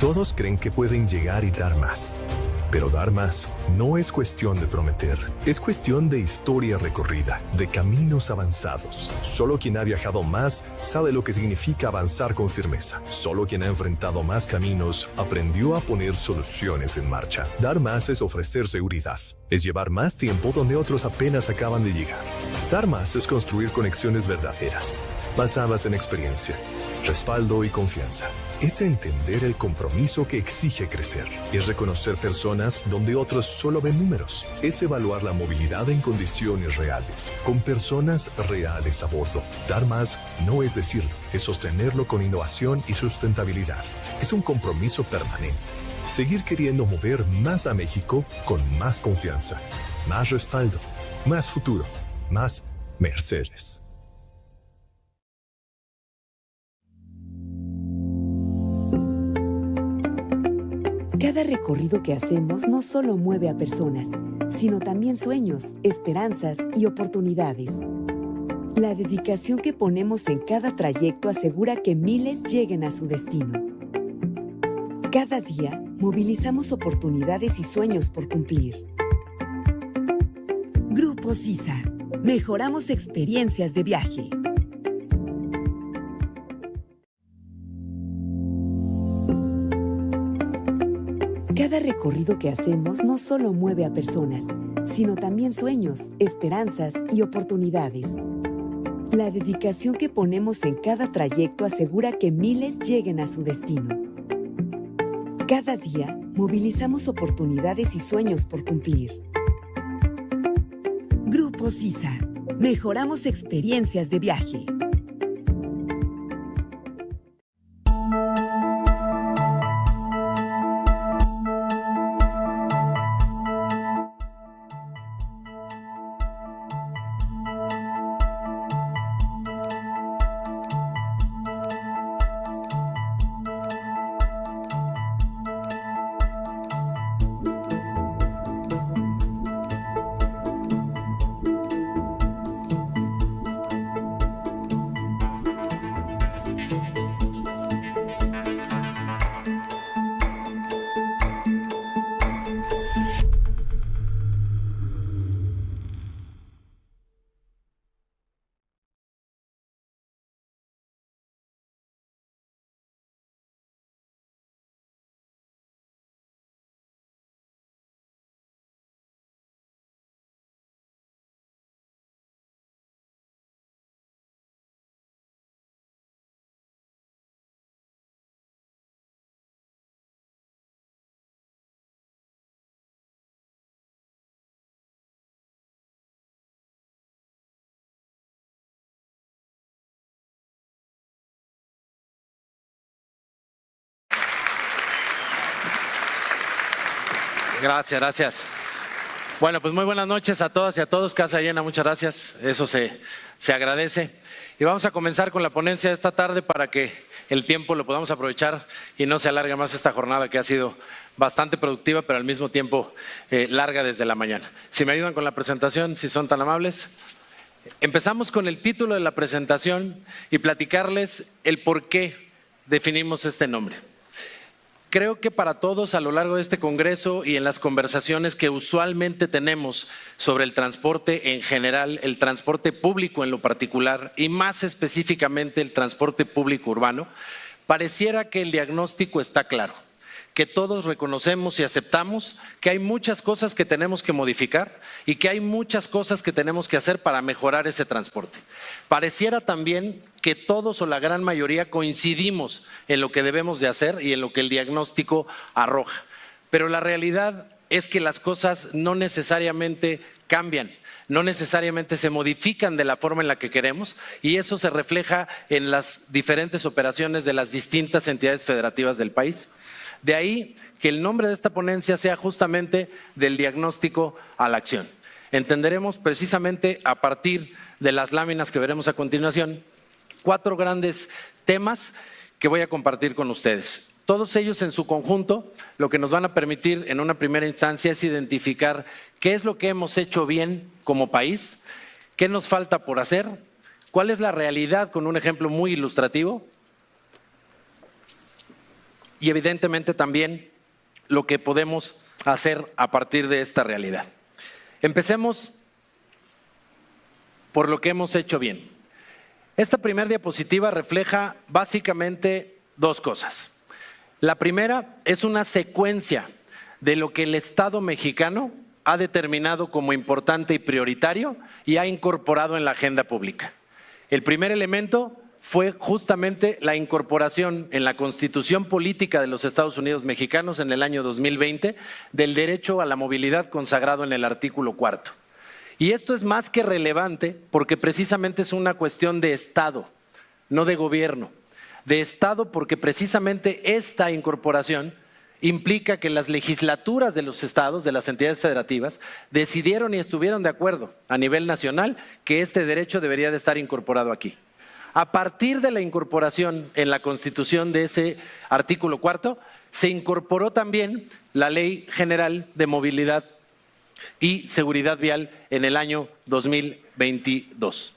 Todos creen que pueden llegar y dar más. Pero dar más no es cuestión de prometer, es cuestión de historia recorrida, de caminos avanzados. Solo quien ha viajado más sabe lo que significa avanzar con firmeza. Solo quien ha enfrentado más caminos aprendió a poner soluciones en marcha. Dar más es ofrecer seguridad, es llevar más tiempo donde otros apenas acaban de llegar. Dar más es construir conexiones verdaderas, basadas en experiencia, respaldo y confianza. Es entender el compromiso que exige crecer. Es reconocer personas donde otros solo ven números. Es evaluar la movilidad en condiciones reales, con personas reales a bordo. Dar más no es decirlo, es sostenerlo con innovación y sustentabilidad. Es un compromiso permanente. Seguir queriendo mover más a México con más confianza, más respaldo, más futuro, más Mercedes. Cada recorrido que hacemos no solo mueve a personas, sino también sueños, esperanzas y oportunidades. La dedicación que ponemos en cada trayecto asegura que miles lleguen a su destino. Cada día, movilizamos oportunidades y sueños por cumplir. Grupo Sisa. Mejoramos experiencias de viaje. Cada recorrido que hacemos no solo mueve a personas, sino también sueños, esperanzas y oportunidades. La dedicación que ponemos en cada trayecto asegura que miles lleguen a su destino. Cada día, movilizamos oportunidades y sueños por cumplir. Grupo Sisa. Mejoramos experiencias de viaje. Gracias, gracias. Bueno, pues muy buenas noches a todas y a todos. Casa llena, muchas gracias. Eso se agradece. Y vamos a comenzar con la ponencia de esta tarde para que el tiempo lo podamos aprovechar y no se alargue más esta jornada que ha sido bastante productiva, pero al mismo tiempo larga desde la mañana. Si me ayudan con la presentación, si son tan amables. Empezamos con el título de la presentación y platicarles el por qué definimos este nombre. Creo que para todos a lo largo de este congreso y en las conversaciones que usualmente tenemos sobre el transporte en general, el transporte público en lo particular y más específicamente el transporte público urbano, pareciera que el diagnóstico está claro, que todos reconocemos y aceptamos que hay muchas cosas que tenemos que modificar y que hay muchas cosas que tenemos que hacer para mejorar ese transporte. Pareciera también que todos o la gran mayoría coincidimos en lo que debemos de hacer y en lo que el diagnóstico arroja. Pero la realidad es que las cosas no necesariamente cambian, no necesariamente se modifican de la forma en la que queremos y eso se refleja en las diferentes operaciones de las distintas entidades federativas del país. De ahí que el nombre de esta ponencia sea justamente del diagnóstico a la acción. Entenderemos precisamente a partir de las láminas que veremos a continuación 4 grandes temas que voy a compartir con ustedes. Todos ellos en su conjunto lo que nos van a permitir en una primera instancia es identificar qué es lo que hemos hecho bien como país, qué nos falta por hacer, cuál es la realidad con un ejemplo muy ilustrativo y evidentemente también lo que podemos hacer a partir de esta realidad. Empecemos por lo que hemos hecho bien. Esta primera diapositiva refleja básicamente dos cosas. La primera es una secuencia de lo que el Estado mexicano ha determinado como importante y prioritario y ha incorporado en la agenda pública. El primer elemento fue justamente la incorporación en la Constitución Política de los Estados Unidos Mexicanos en el año 2020 del derecho a la movilidad consagrado en el artículo 4. Y esto es más que relevante porque precisamente es una cuestión de Estado, no de gobierno. De Estado porque precisamente esta incorporación implica que las legislaturas de los estados, de las entidades federativas, decidieron y estuvieron de acuerdo a nivel nacional que este derecho debería de estar incorporado aquí. A partir de la incorporación en la Constitución de ese artículo 4, se incorporó también la Ley General de Movilidad y Seguridad Vial en el año 2022.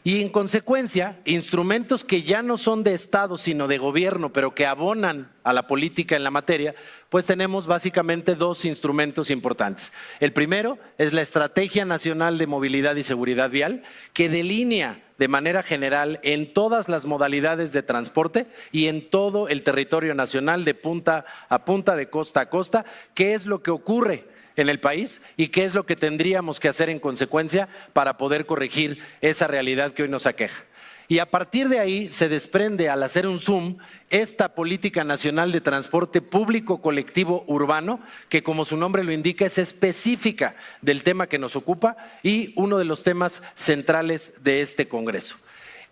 Y en consecuencia, instrumentos que ya no son de Estado, sino de gobierno, pero que abonan a la política en la materia, pues tenemos básicamente dos instrumentos importantes. El primero es la Estrategia Nacional de Movilidad y Seguridad Vial, que delinea de manera general en todas las modalidades de transporte y en todo el territorio nacional de punta a punta, de costa a costa, qué es lo que ocurre en el país y qué es lo que tendríamos que hacer en consecuencia para poder corregir esa realidad que hoy nos aqueja. Y a partir de ahí se desprende, al hacer un zoom, esta Política Nacional de Transporte Público Colectivo Urbano, que como su nombre lo indica es específica del tema que nos ocupa y uno de los temas centrales de este Congreso.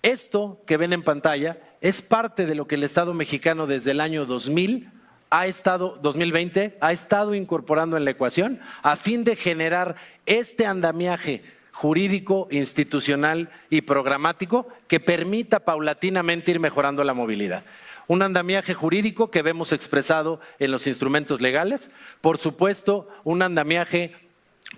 Esto que ven en pantalla es parte de lo que el Estado mexicano desde el año 2020 ha estado incorporando en la ecuación a fin de generar este andamiaje jurídico, institucional y programático que permita paulatinamente ir mejorando la movilidad. Un andamiaje jurídico que vemos expresado en los instrumentos legales, por supuesto, un andamiaje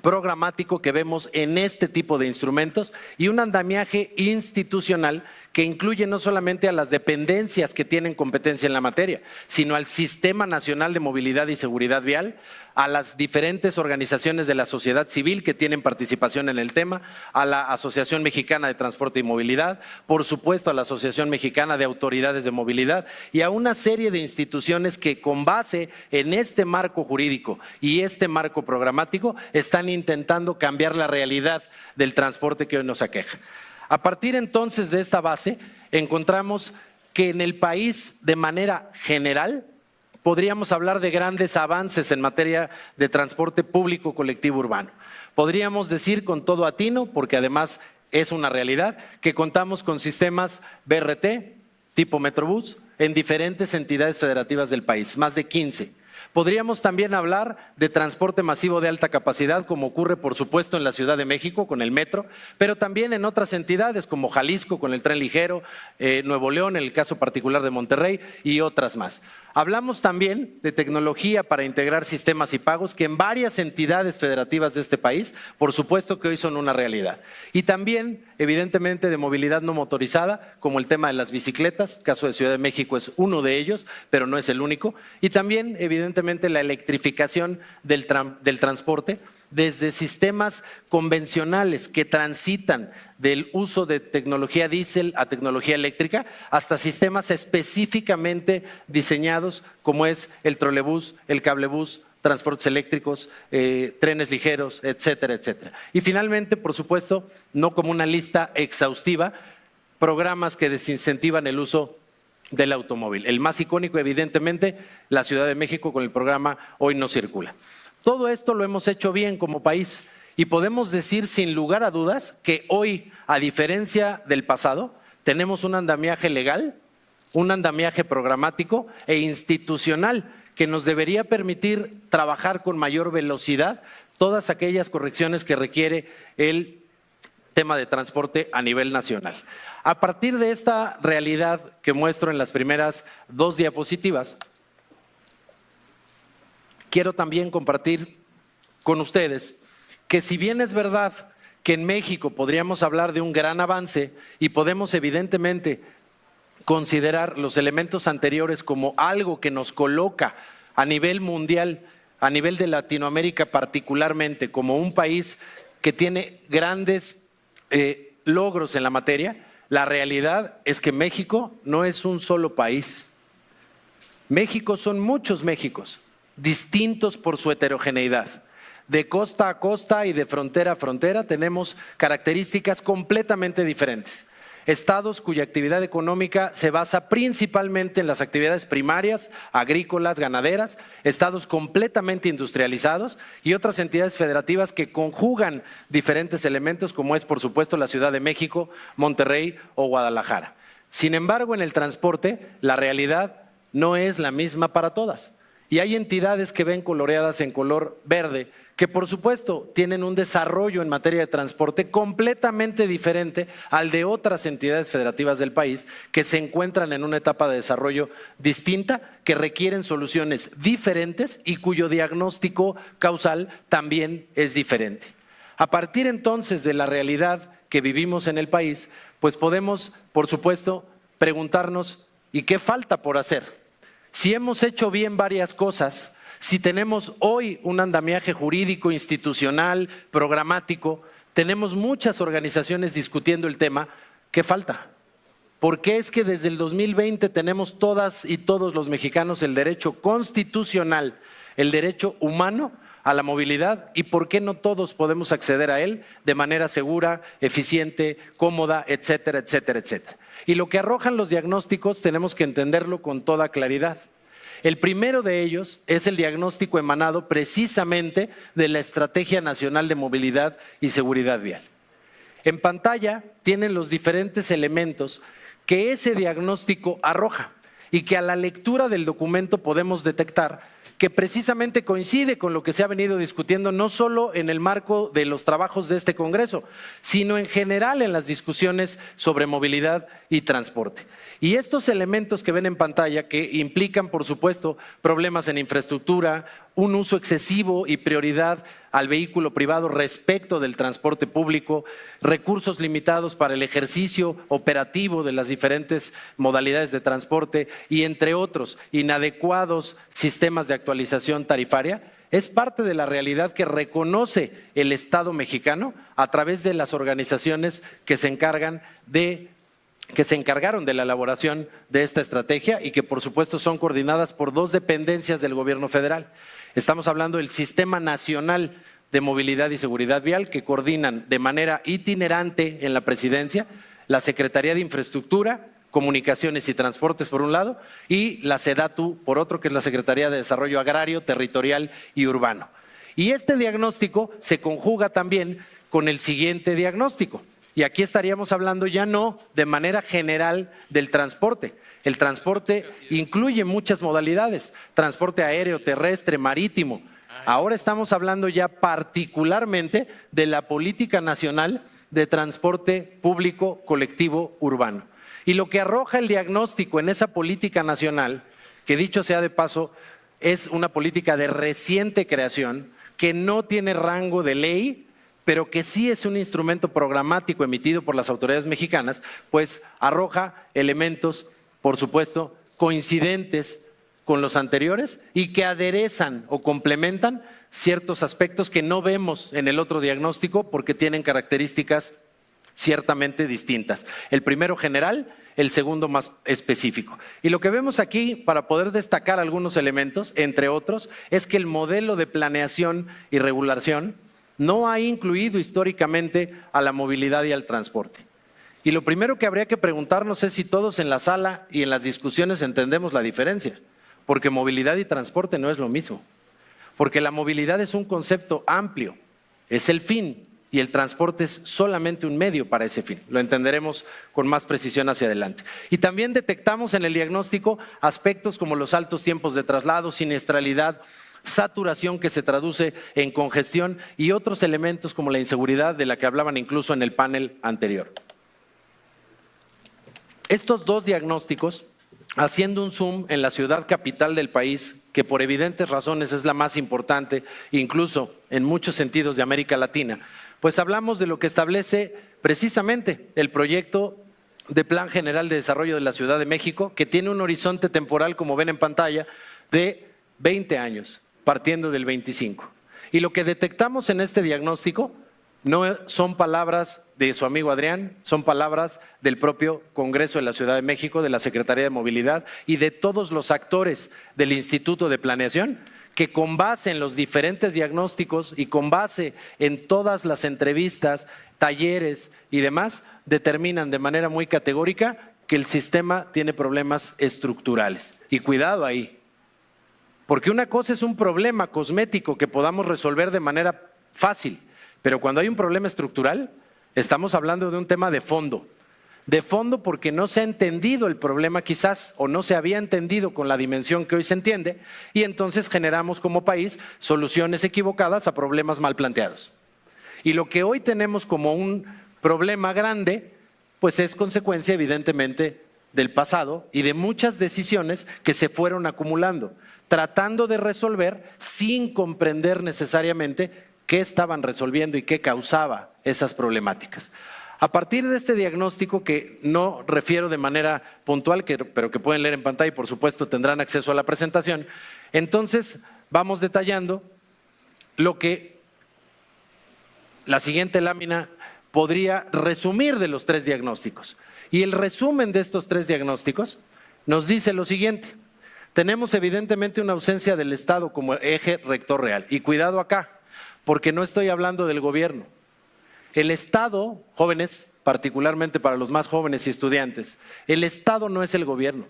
programático que vemos en este tipo de instrumentos y un andamiaje institucional que incluye no solamente a las dependencias que tienen competencia en la materia, sino al Sistema Nacional de Movilidad y Seguridad Vial, a las diferentes organizaciones de la sociedad civil que tienen participación en el tema, a la Asociación Mexicana de Transporte y Movilidad, por supuesto a la Asociación Mexicana de Autoridades de Movilidad y a una serie de instituciones que con base en este marco jurídico y este marco programático están intentando cambiar la realidad del transporte que hoy nos aqueja. A partir entonces de esta base, encontramos que en el país de manera general podríamos hablar de grandes avances en materia de transporte público colectivo urbano. Podríamos decir con todo atino, porque además es una realidad, que contamos con sistemas BRT tipo Metrobús en diferentes entidades federativas del país, más de 15. Podríamos también hablar de transporte masivo de alta capacidad, como ocurre por supuesto en la Ciudad de México con el metro, pero también en otras entidades como Jalisco con el tren ligero, Nuevo León en el caso particular de Monterrey y otras más. Hablamos también de tecnología para integrar sistemas y pagos que en varias entidades federativas de este país, por supuesto que hoy son una realidad. Y también, evidentemente, de movilidad no motorizada, como el tema de las bicicletas, caso de Ciudad de México es uno de ellos, pero no es el único. Y también, evidentemente, la electrificación del transporte, desde sistemas convencionales que transitan del uso de tecnología diésel a tecnología eléctrica hasta sistemas específicamente diseñados como es el trolebús, el cablebús, transportes eléctricos, trenes ligeros, etcétera, etcétera. Y finalmente, por supuesto, no como una lista exhaustiva, programas que desincentivan el uso del automóvil. El más icónico, evidentemente, la Ciudad de México con el programa Hoy No Circula. Todo esto lo hemos hecho bien como país y podemos decir sin lugar a dudas que hoy, a diferencia del pasado, tenemos un andamiaje legal, un andamiaje programático e institucional que nos debería permitir trabajar con mayor velocidad todas aquellas correcciones que requiere el tema de transporte a nivel nacional. A partir de esta realidad que muestro en las primeras dos diapositivas, quiero también compartir con ustedes que si bien es verdad que en México podríamos hablar de un gran avance y podemos evidentemente considerar los elementos anteriores como algo que nos coloca a nivel mundial, a nivel de Latinoamérica particularmente, como un país que tiene grandes logros en la materia, la realidad es que México no es un solo país. México son muchos Méxicos, distintos por su heterogeneidad. De costa a costa y de frontera a frontera tenemos características completamente diferentes. Estados cuya actividad económica se basa principalmente en las actividades primarias, agrícolas, ganaderas, estados completamente industrializados y otras entidades federativas que conjugan diferentes elementos como es por supuesto la Ciudad de México, Monterrey o Guadalajara. Sin embargo, en el transporte la realidad no es la misma para todas y hay entidades que ven coloreadas en color verde que por supuesto tienen un desarrollo en materia de transporte completamente diferente al de otras entidades federativas del país que se encuentran en una etapa de desarrollo distinta, que requieren soluciones diferentes y cuyo diagnóstico causal también es diferente. A partir entonces de la realidad que vivimos en el país, pues podemos, por supuesto, preguntarnos ¿y qué falta por hacer? Si hemos hecho bien varias cosas, si tenemos hoy un andamiaje jurídico, institucional, programático, tenemos muchas organizaciones discutiendo el tema, ¿qué falta? ¿Por qué es que desde el 2020 tenemos todas y todos los mexicanos el derecho constitucional, el derecho humano a la movilidad y por qué no todos podemos acceder a él de manera segura, eficiente, cómoda, etcétera, etcétera, etcétera? Y lo que arrojan los diagnósticos tenemos que entenderlo con toda claridad. El primero de ellos es el diagnóstico emanado precisamente de la Estrategia Nacional de Movilidad y Seguridad Vial. En pantalla tienen los diferentes elementos que ese diagnóstico arroja y que a la lectura del documento podemos detectar que precisamente coincide con lo que se ha venido discutiendo no solo en el marco de los trabajos de este Congreso, sino en general en las discusiones sobre movilidad y transporte. Y estos elementos que ven en pantalla, que implican, por supuesto, problemas en infraestructura, un uso excesivo y prioridad al vehículo privado respecto del transporte público, recursos limitados para el ejercicio operativo de las diferentes modalidades de transporte y, entre otros, inadecuados sistemas de actualización tarifaria, es parte de la realidad que reconoce el Estado mexicano a través de las organizaciones que se encargaron de la elaboración de esta estrategia y que por supuesto son coordinadas por dos dependencias del gobierno federal. Estamos hablando del Sistema Nacional de Movilidad y Seguridad Vial, que coordinan de manera itinerante en la presidencia la Secretaría de Infraestructura, Comunicaciones y Transportes por un lado y la SEDATU por otro, que es la Secretaría de Desarrollo Agrario, Territorial y Urbano. Y este diagnóstico se conjuga también con el siguiente diagnóstico. Y aquí estaríamos hablando ya no de manera general del transporte. El transporte incluye muchas modalidades, transporte aéreo, terrestre, marítimo. Ahora estamos hablando ya particularmente de la Política Nacional de Transporte Público Colectivo Urbano. Y lo que arroja el diagnóstico en esa política nacional, que dicho sea de paso, es una política de reciente creación, que no tiene rango de ley, pero que sí es un instrumento programático emitido por las autoridades mexicanas, pues arroja elementos, por supuesto, coincidentes con los anteriores y que aderezan o complementan ciertos aspectos que no vemos en el otro diagnóstico porque tienen características ciertamente distintas. El primero general, el segundo más específico. Y lo que vemos aquí, para poder destacar algunos elementos, entre otros, es que el modelo de planeación y regulación no ha incluido históricamente a la movilidad y al transporte. Y lo primero que habría que preguntarnos es si todos en la sala y en las discusiones entendemos la diferencia, porque movilidad y transporte no es lo mismo, porque la movilidad es un concepto amplio, es el fin y el transporte es solamente un medio para ese fin. Lo entenderemos con más precisión hacia adelante. Y también detectamos en el diagnóstico aspectos como los altos tiempos de traslado, siniestralidad, saturación que se traduce en congestión y otros elementos como la inseguridad de la que hablaban incluso en el panel anterior. Estos dos diagnósticos, haciendo un zoom en la ciudad capital del país, que por evidentes razones es la más importante, incluso en muchos sentidos de América Latina, pues hablamos de lo que establece precisamente el proyecto de Plan General de Desarrollo de la Ciudad de México, que tiene un horizonte temporal, como ven en pantalla, de 20 años, partiendo del 25. Y lo que detectamos en este diagnóstico no son palabras de su amigo Adrián, son palabras del propio Congreso de la Ciudad de México, de la Secretaría de Movilidad y de todos los actores del Instituto de Planeación, que con base en los diferentes diagnósticos y con base en todas las entrevistas, talleres y demás, determinan de manera muy categórica que el sistema tiene problemas estructurales. Y cuidado ahí, porque una cosa es un problema cosmético que podamos resolver de manera fácil, pero cuando hay un problema estructural, estamos hablando de un tema de fondo. De fondo porque no se ha entendido el problema quizás, o no se había entendido con la dimensión que hoy se entiende, y entonces generamos como país soluciones equivocadas a problemas mal planteados. Y lo que hoy tenemos como un problema grande, pues es consecuencia evidentemente del pasado y de muchas decisiones que se fueron acumulando, tratando de resolver sin comprender necesariamente qué estaban resolviendo y qué causaba esas problemáticas. A partir de este diagnóstico, que no refiero de manera puntual, pero que pueden leer en pantalla y por supuesto tendrán acceso a la presentación, entonces vamos detallando lo que la siguiente lámina podría resumir de los 3 diagnósticos. Y el resumen de estos 3 diagnósticos nos dice lo siguiente: tenemos evidentemente una ausencia del Estado como eje rector real. Y cuidado acá, porque no estoy hablando del gobierno. El Estado, jóvenes, particularmente para los más jóvenes y estudiantes, el Estado no es el gobierno.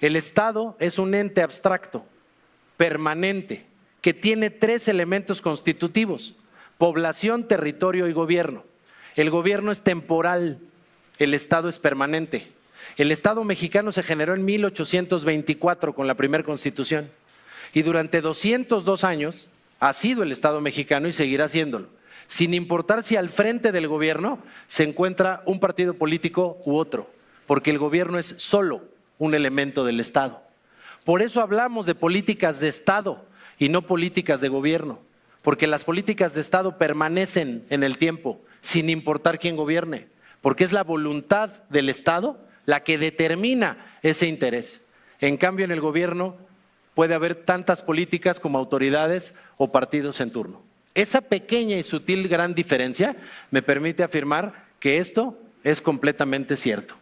El Estado es un ente abstracto, permanente, que tiene 3 elementos constitutivos: población, territorio y gobierno. El gobierno es temporal, el Estado es permanente. El Estado mexicano se generó en 1824 con la primera Constitución y durante 202 años ha sido el Estado mexicano y seguirá siéndolo, sin importar si al frente del gobierno se encuentra un partido político u otro, porque el gobierno es solo un elemento del Estado. Por eso hablamos de políticas de Estado y no políticas de gobierno, porque las políticas de Estado permanecen en el tiempo, sin importar quién gobierne, porque es la voluntad del Estado la que determina ese interés. En cambio, en el gobierno puede haber tantas políticas como autoridades o partidos en turno. Esa pequeña y sutil gran diferencia me permite afirmar que esto es completamente cierto.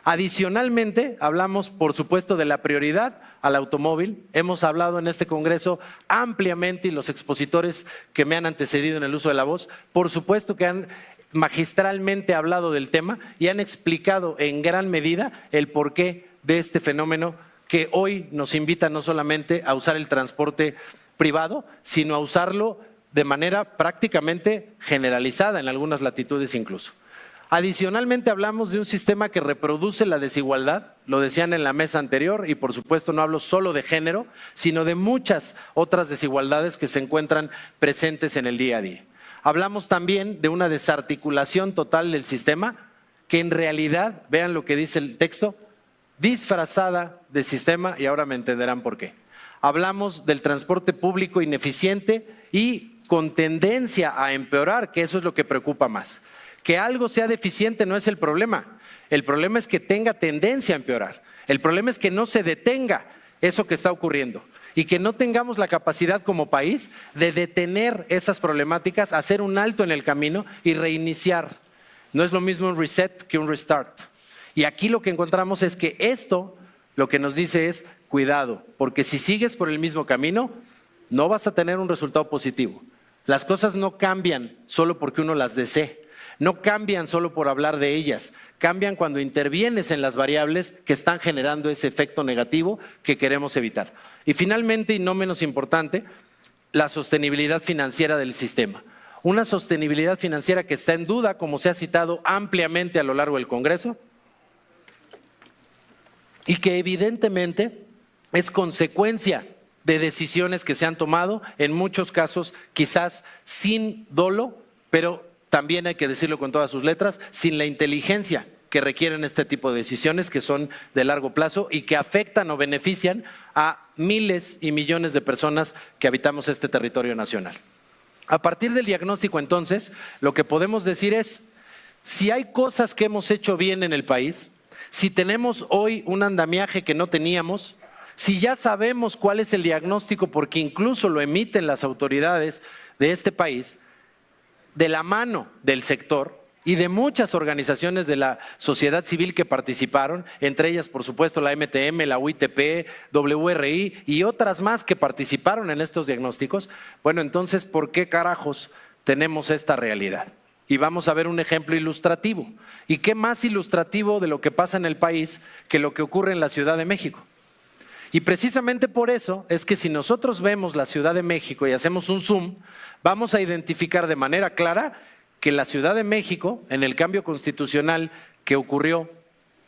Adicionalmente, hablamos, por supuesto, de la prioridad al automóvil. Hemos hablado en este Congreso ampliamente, y los expositores que me han antecedido en el uso de la voz, por supuesto que han magistralmente hablado del tema y han explicado en gran medida el porqué de este fenómeno que hoy nos invita no solamente a usar el transporte privado, sino a usarlo de manera prácticamente generalizada en algunas latitudes incluso. Adicionalmente hablamos de un sistema que reproduce la desigualdad, lo decían en la mesa anterior, y por supuesto no hablo solo de género, sino de muchas otras desigualdades que se encuentran presentes en el día a día. Hablamos también de una desarticulación total del sistema, que en realidad, vean lo que dice el texto, disfrazada de sistema, y ahora me entenderán por qué. Hablamos del transporte público ineficiente y con tendencia a empeorar, que eso es lo que preocupa más. Que algo sea deficiente no es el problema es que tenga tendencia a empeorar. El problema es que no se detenga eso que está ocurriendo y que no tengamos la capacidad como país de detener esas problemáticas, hacer un alto en el camino y reiniciar. No es lo mismo un reset que un restart. Y aquí lo que encontramos es que esto lo que nos dice es cuidado, porque si sigues por el mismo camino, no vas a tener un resultado positivo. Las cosas no cambian solo porque uno las desee, no cambian solo por hablar de ellas, cambian cuando intervienes en las variables que están generando ese efecto negativo que queremos evitar. Y finalmente, y no menos importante, la sostenibilidad financiera del sistema. Una sostenibilidad financiera que está en duda, como se ha citado ampliamente a lo largo del Congreso, y que evidentemente es consecuencia de decisiones que se han tomado, en muchos casos quizás sin dolo, pero también hay que decirlo con todas sus letras, sin la inteligencia que requieren este tipo de decisiones que son de largo plazo y que afectan o benefician a miles y millones de personas que habitamos este territorio nacional. A partir del diagnóstico, entonces, lo que podemos decir es, si hay cosas que hemos hecho bien en el país, si tenemos hoy un andamiaje que no teníamos, si ya sabemos cuál es el diagnóstico, porque incluso lo emiten las autoridades de este país, de la mano del sector y de muchas organizaciones de la sociedad civil que participaron, entre ellas, por supuesto, la MTM, la UITP, WRI y otras más que participaron en estos diagnósticos, bueno, entonces, ¿por qué carajos tenemos esta realidad? Y vamos a ver un ejemplo ilustrativo. ¿Y qué más ilustrativo de lo que pasa en el país que lo que ocurre en la Ciudad de México? Y precisamente por eso es que si nosotros vemos la Ciudad de México y hacemos un zoom, vamos a identificar de manera clara que la Ciudad de México, en el cambio constitucional que ocurrió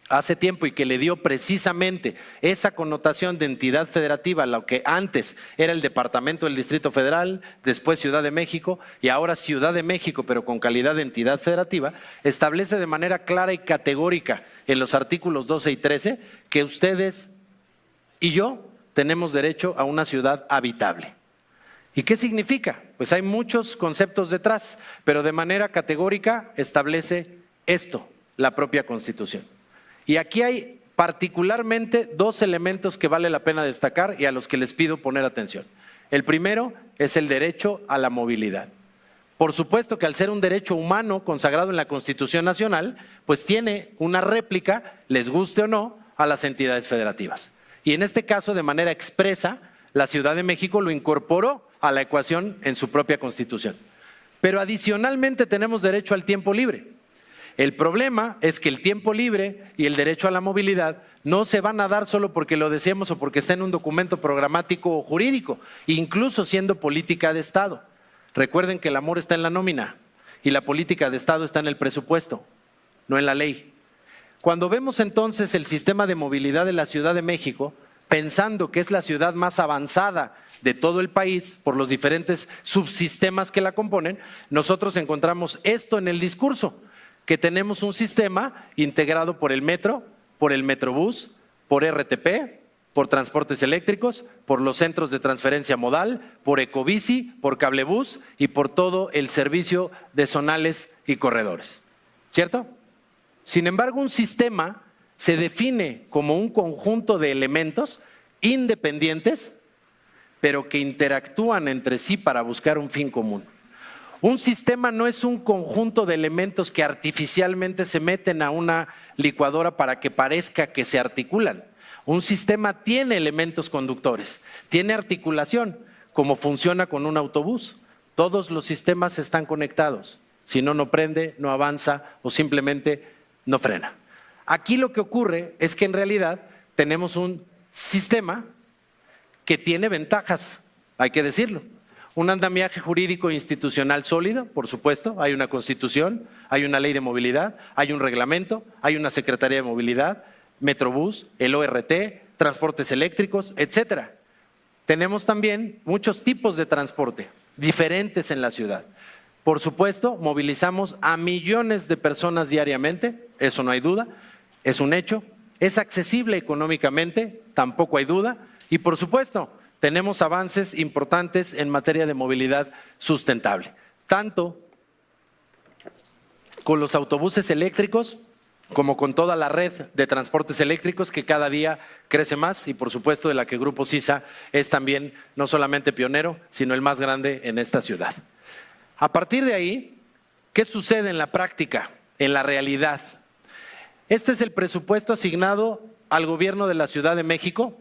hace tiempo y que le dio precisamente esa connotación de entidad federativa, lo que antes era el Departamento del Distrito Federal, después Ciudad de México y ahora Ciudad de México, pero con calidad de entidad federativa, establece de manera clara y categórica en los artículos 12 y 13 que ustedes y yo tenemos derecho a una ciudad habitable. ¿Y qué significa? Pues hay muchos conceptos detrás, pero de manera categórica establece esto, la propia Constitución. Y aquí hay particularmente dos elementos que vale la pena destacar y a los que les pido poner atención. El primero es el derecho a la movilidad. Por supuesto que al ser un derecho humano consagrado en la Constitución Nacional, pues tiene una réplica, les guste o no, a las entidades federativas. Y en este caso, de manera expresa, la Ciudad de México lo incorporó a la ecuación en su propia Constitución. Pero adicionalmente tenemos derecho al tiempo libre. El problema es que el tiempo libre y el derecho a la movilidad no se van a dar solo porque lo deseemos o porque está en un documento programático o jurídico, incluso siendo política de Estado. Recuerden que el amor está en la nómina y la política de Estado está en el presupuesto, no en la ley. Cuando vemos entonces el sistema de movilidad de la Ciudad de México, pensando que es la ciudad más avanzada de todo el país por los diferentes subsistemas que la componen, nosotros encontramos esto en el discurso, que tenemos un sistema integrado por el metro, por el metrobús, por RTP, por transportes eléctricos, por los centros de transferencia modal, por Ecobici, por cablebús y por todo el servicio de zonales y corredores. ¿Cierto? Sin embargo, un sistema se define como un conjunto de elementos independientes, pero que interactúan entre sí para buscar un fin común. Un sistema no es un conjunto de elementos que artificialmente se meten a una licuadora para que parezca que se articulan. Un sistema tiene elementos conductores, tiene articulación, como funciona con un autobús. Todos los sistemas están conectados. Si no, no prende, no avanza o simplemente no frena. Aquí lo que ocurre es que en realidad tenemos un sistema que tiene ventajas, hay que decirlo. Un andamiaje jurídico e institucional sólido, por supuesto, hay una constitución, hay una ley de movilidad, hay un reglamento, hay una Secretaría de Movilidad, Metrobús, el ORT, transportes eléctricos, etcétera. Tenemos también muchos tipos de transporte diferentes en la ciudad. Por supuesto, movilizamos a millones de personas diariamente, eso no hay duda, es un hecho. Es accesible económicamente, tampoco hay duda. Y por supuesto, tenemos avances importantes en materia de movilidad sustentable, tanto con los autobuses eléctricos como con toda la red de transportes eléctricos que cada día crece más y por supuesto de la que Grupo Sisa es también no solamente pionero, sino el más grande en esta ciudad. A partir de ahí, ¿qué sucede en la práctica, en la realidad? Este es el presupuesto asignado al gobierno de la Ciudad de México,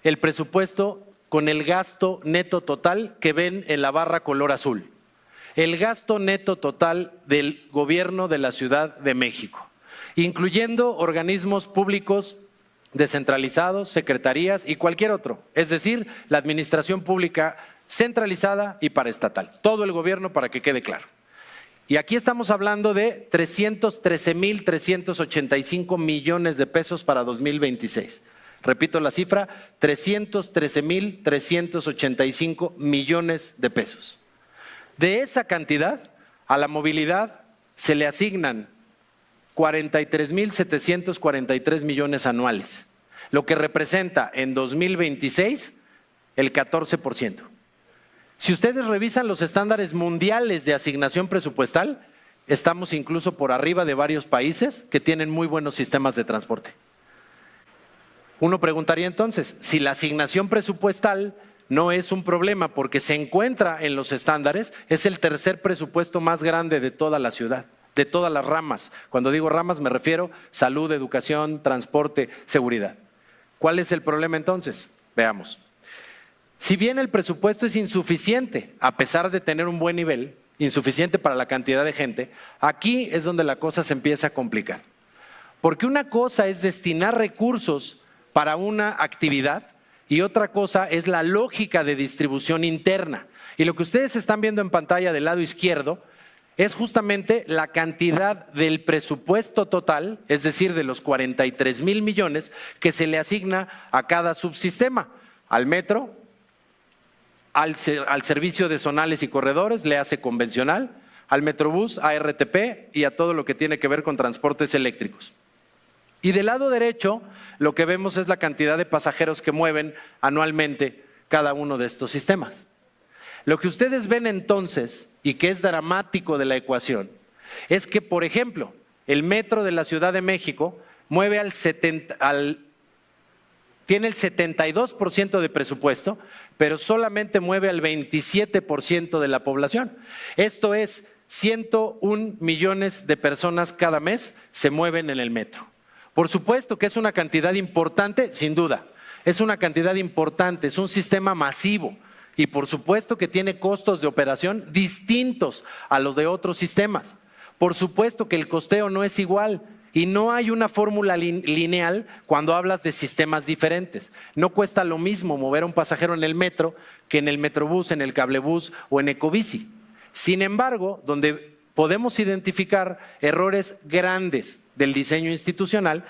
el presupuesto con el gasto neto total que ven en la barra color azul. El gasto neto total del gobierno de la Ciudad de México, incluyendo organismos públicos descentralizados, secretarías y cualquier otro, es decir, la administración pública centralizada y paraestatal, todo el gobierno para que quede claro. Y aquí estamos hablando de 313,385 millones de pesos para 2026. Repito la cifra, 313,385 millones de pesos. De esa cantidad, a la movilidad se le asignan 43,743 millones anuales, lo que representa en 2026 el 14%. Si ustedes revisan los estándares mundiales de asignación presupuestal, estamos incluso por arriba de varios países que tienen muy buenos sistemas de transporte. Uno preguntaría entonces, si la asignación presupuestal no es un problema porque se encuentra en los estándares, es el tercer presupuesto más grande de toda la ciudad, de todas las ramas. Cuando digo ramas me refiero salud, educación, transporte, seguridad. ¿Cuál es el problema entonces? Veamos. Si bien el presupuesto es insuficiente, a pesar de tener un buen nivel, insuficiente para la cantidad de gente, aquí es donde la cosa se empieza a complicar. Porque una cosa es destinar recursos para una actividad y otra cosa es la lógica de distribución interna. Y lo que ustedes están viendo en pantalla del lado izquierdo es justamente la cantidad del presupuesto total, es decir, de los 43,000 millones que se le asigna a cada subsistema, al metro, al servicio de zonales y corredores, le hace convencional, al Metrobús, a RTP y a todo lo que tiene que ver con transportes eléctricos. Y del lado derecho, lo que vemos es la cantidad de pasajeros que mueven anualmente cada uno de estos sistemas. Lo que ustedes ven entonces, y que es dramático de la ecuación, es que, por ejemplo, el metro de la Ciudad de México mueve tiene el 72% de presupuesto, pero solamente mueve al 27% de la población. Esto es, 101 millones de personas cada mes se mueven en el metro. Por supuesto que es una cantidad importante, sin duda, es una cantidad importante, es un sistema masivo y por supuesto que tiene costos de operación distintos a los de otros sistemas. Por supuesto que el costeo no es igual y no hay una fórmula lineal cuando hablas de sistemas diferentes. No cuesta lo mismo mover a un pasajero en el metro que en el Metrobús, en el Cablebús o en Ecobici. Sin embargo, donde podemos identificar errores grandes del diseño institucional,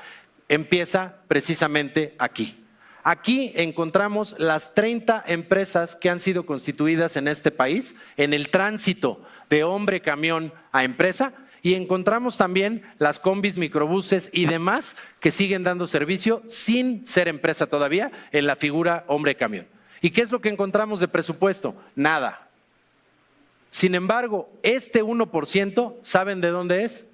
empieza precisamente aquí. Aquí encontramos las 30 empresas que han sido constituidas en este país en el tránsito de hombre camión a empresa y encontramos también las combis, microbuses y demás que siguen dando servicio sin ser empresa todavía en la figura hombre camión. ¿Y qué es lo que encontramos de presupuesto? Nada. Sin embargo, este 1%, ¿saben de dónde es?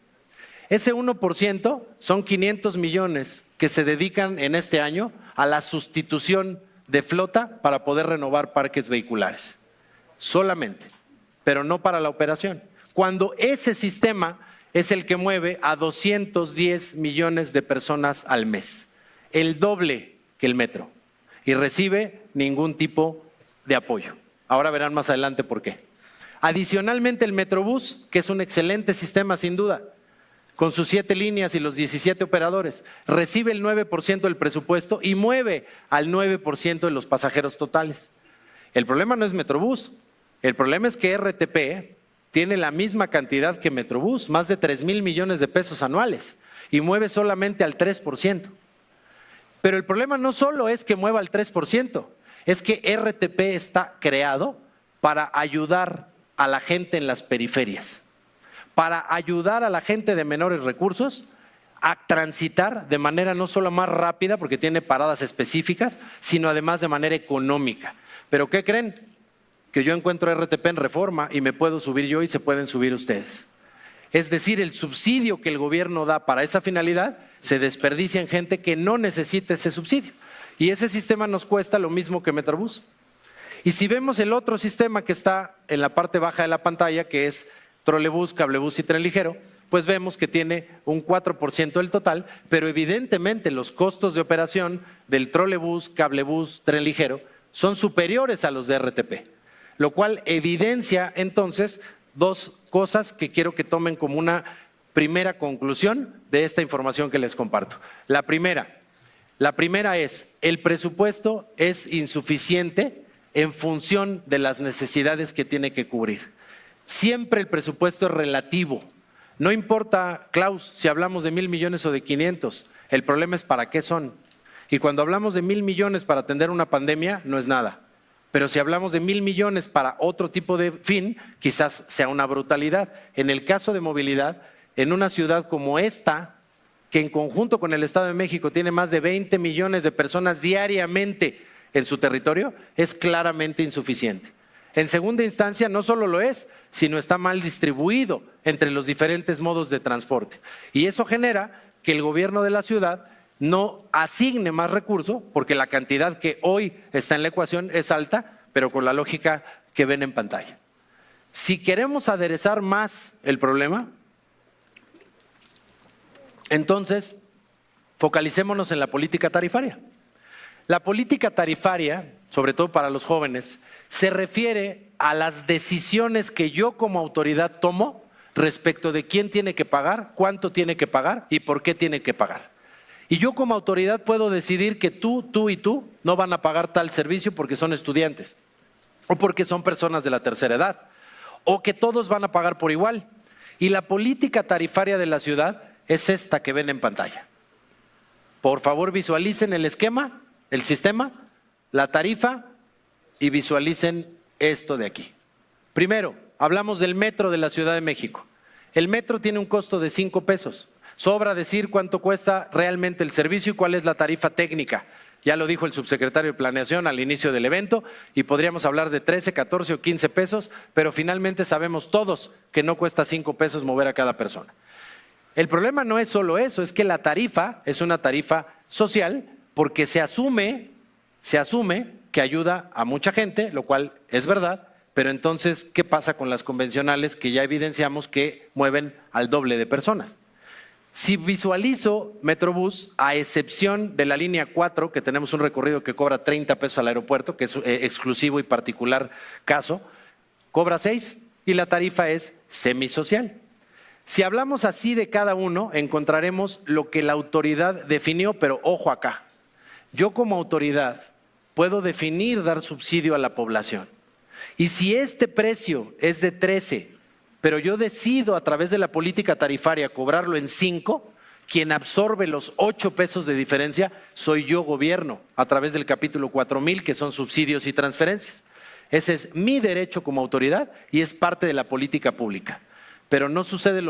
Ese 1% son 500 millones que se dedican en este año a la sustitución de flota para poder renovar parques vehiculares. Solamente, pero no para la operación. Cuando ese sistema es el que mueve a 210 millones de personas al mes, el doble que el metro, y recibe ningún tipo de apoyo. Ahora verán más adelante por qué. Adicionalmente, el Metrobús, que es un excelente sistema sin duda, con sus 7 líneas y los 17 operadores, recibe el 9% del presupuesto y mueve al 9% de los pasajeros totales. El problema no es Metrobús, el problema es que RTP tiene la misma cantidad que Metrobús, más de 3,000 millones de pesos anuales, y mueve solamente al 3%. Pero el problema no solo es que mueva al 3%, es que RTP está creado para ayudar a la gente en las periferias, para ayudar a la gente de menores recursos a transitar de manera no solo más rápida, porque tiene paradas específicas, sino además de manera económica. ¿Pero qué creen? Que yo encuentro RTP en Reforma y me puedo subir yo y se pueden subir ustedes. Es decir, el subsidio que el gobierno da para esa finalidad se desperdicia en gente que no necesita ese subsidio. Y ese sistema nos cuesta lo mismo que Metrobús. Y si vemos el otro sistema que está en la parte baja de la pantalla, que es trolebús, cablebús y tren ligero, pues vemos que tiene un 4% del total, pero evidentemente los costos de operación del trolebús, cablebús, tren ligero son superiores a los de RTP, lo cual evidencia entonces dos cosas que quiero que tomen como una primera conclusión de esta información que les comparto. La primera es, el presupuesto es insuficiente en función de las necesidades que tiene que cubrir. Siempre el presupuesto es relativo. No importa, Klaus, si hablamos de 1,000 millones o de 500, el problema es para qué son. Y cuando hablamos de 1,000 millones para atender una pandemia, no es nada. Pero si hablamos de 1,000 millones para otro tipo de fin, quizás sea una brutalidad. En el caso de movilidad, en una ciudad como esta, que en conjunto con el Estado de México tiene más de 20 millones de personas diariamente en su territorio, es claramente insuficiente. En segunda instancia, no solo lo es, sino está mal distribuido entre los diferentes modos de transporte. Y eso genera que el gobierno de la ciudad no asigne más recursos, porque la cantidad que hoy está en la ecuación es alta, pero con la lógica que ven en pantalla. Si queremos aderezar más el problema, entonces focalicémonos en la política tarifaria. La política tarifaria, sobre todo para los jóvenes, se refiere a las decisiones que yo como autoridad tomo respecto de quién tiene que pagar, cuánto tiene que pagar y por qué tiene que pagar. Y yo como autoridad puedo decidir que tú y tú no van a pagar tal servicio porque son estudiantes o porque son personas de la tercera edad o que todos van a pagar por igual. Y la política tarifaria de la ciudad es esta que ven en pantalla. Por favor, visualicen el esquema, el sistema, la tarifa y visualicen esto de aquí. Primero, hablamos del metro de la Ciudad de México. El metro tiene un costo de 5 pesos. Sobra decir cuánto cuesta realmente el servicio y cuál es la tarifa técnica. Ya lo dijo el subsecretario de Planeación al inicio del evento y podríamos hablar de 13, 14 o 15 pesos, pero finalmente sabemos todos que no cuesta 5 pesos mover a cada persona. El problema no es solo eso, es que la tarifa es una tarifa social porque se asume que ayuda a mucha gente, lo cual es verdad, pero entonces, ¿qué pasa con las convencionales que ya evidenciamos que mueven al doble de personas? Si visualizo Metrobús, a excepción de la línea 4, que tenemos un recorrido que cobra 30 pesos al aeropuerto, que es exclusivo y particular caso, cobra 6 y la tarifa es semisocial. Si hablamos así de cada uno, encontraremos lo que la autoridad definió, pero ojo acá, yo como autoridad puedo definir dar subsidio a la población. Y si este precio es de 13, pero yo decido a través de la política tarifaria cobrarlo en 5, quien absorbe los 8 pesos de diferencia soy yo, gobierno, a través del capítulo 4000, que son subsidios y transferencias. Ese es mi derecho como autoridad y es parte de la política pública. Pero no sucede lo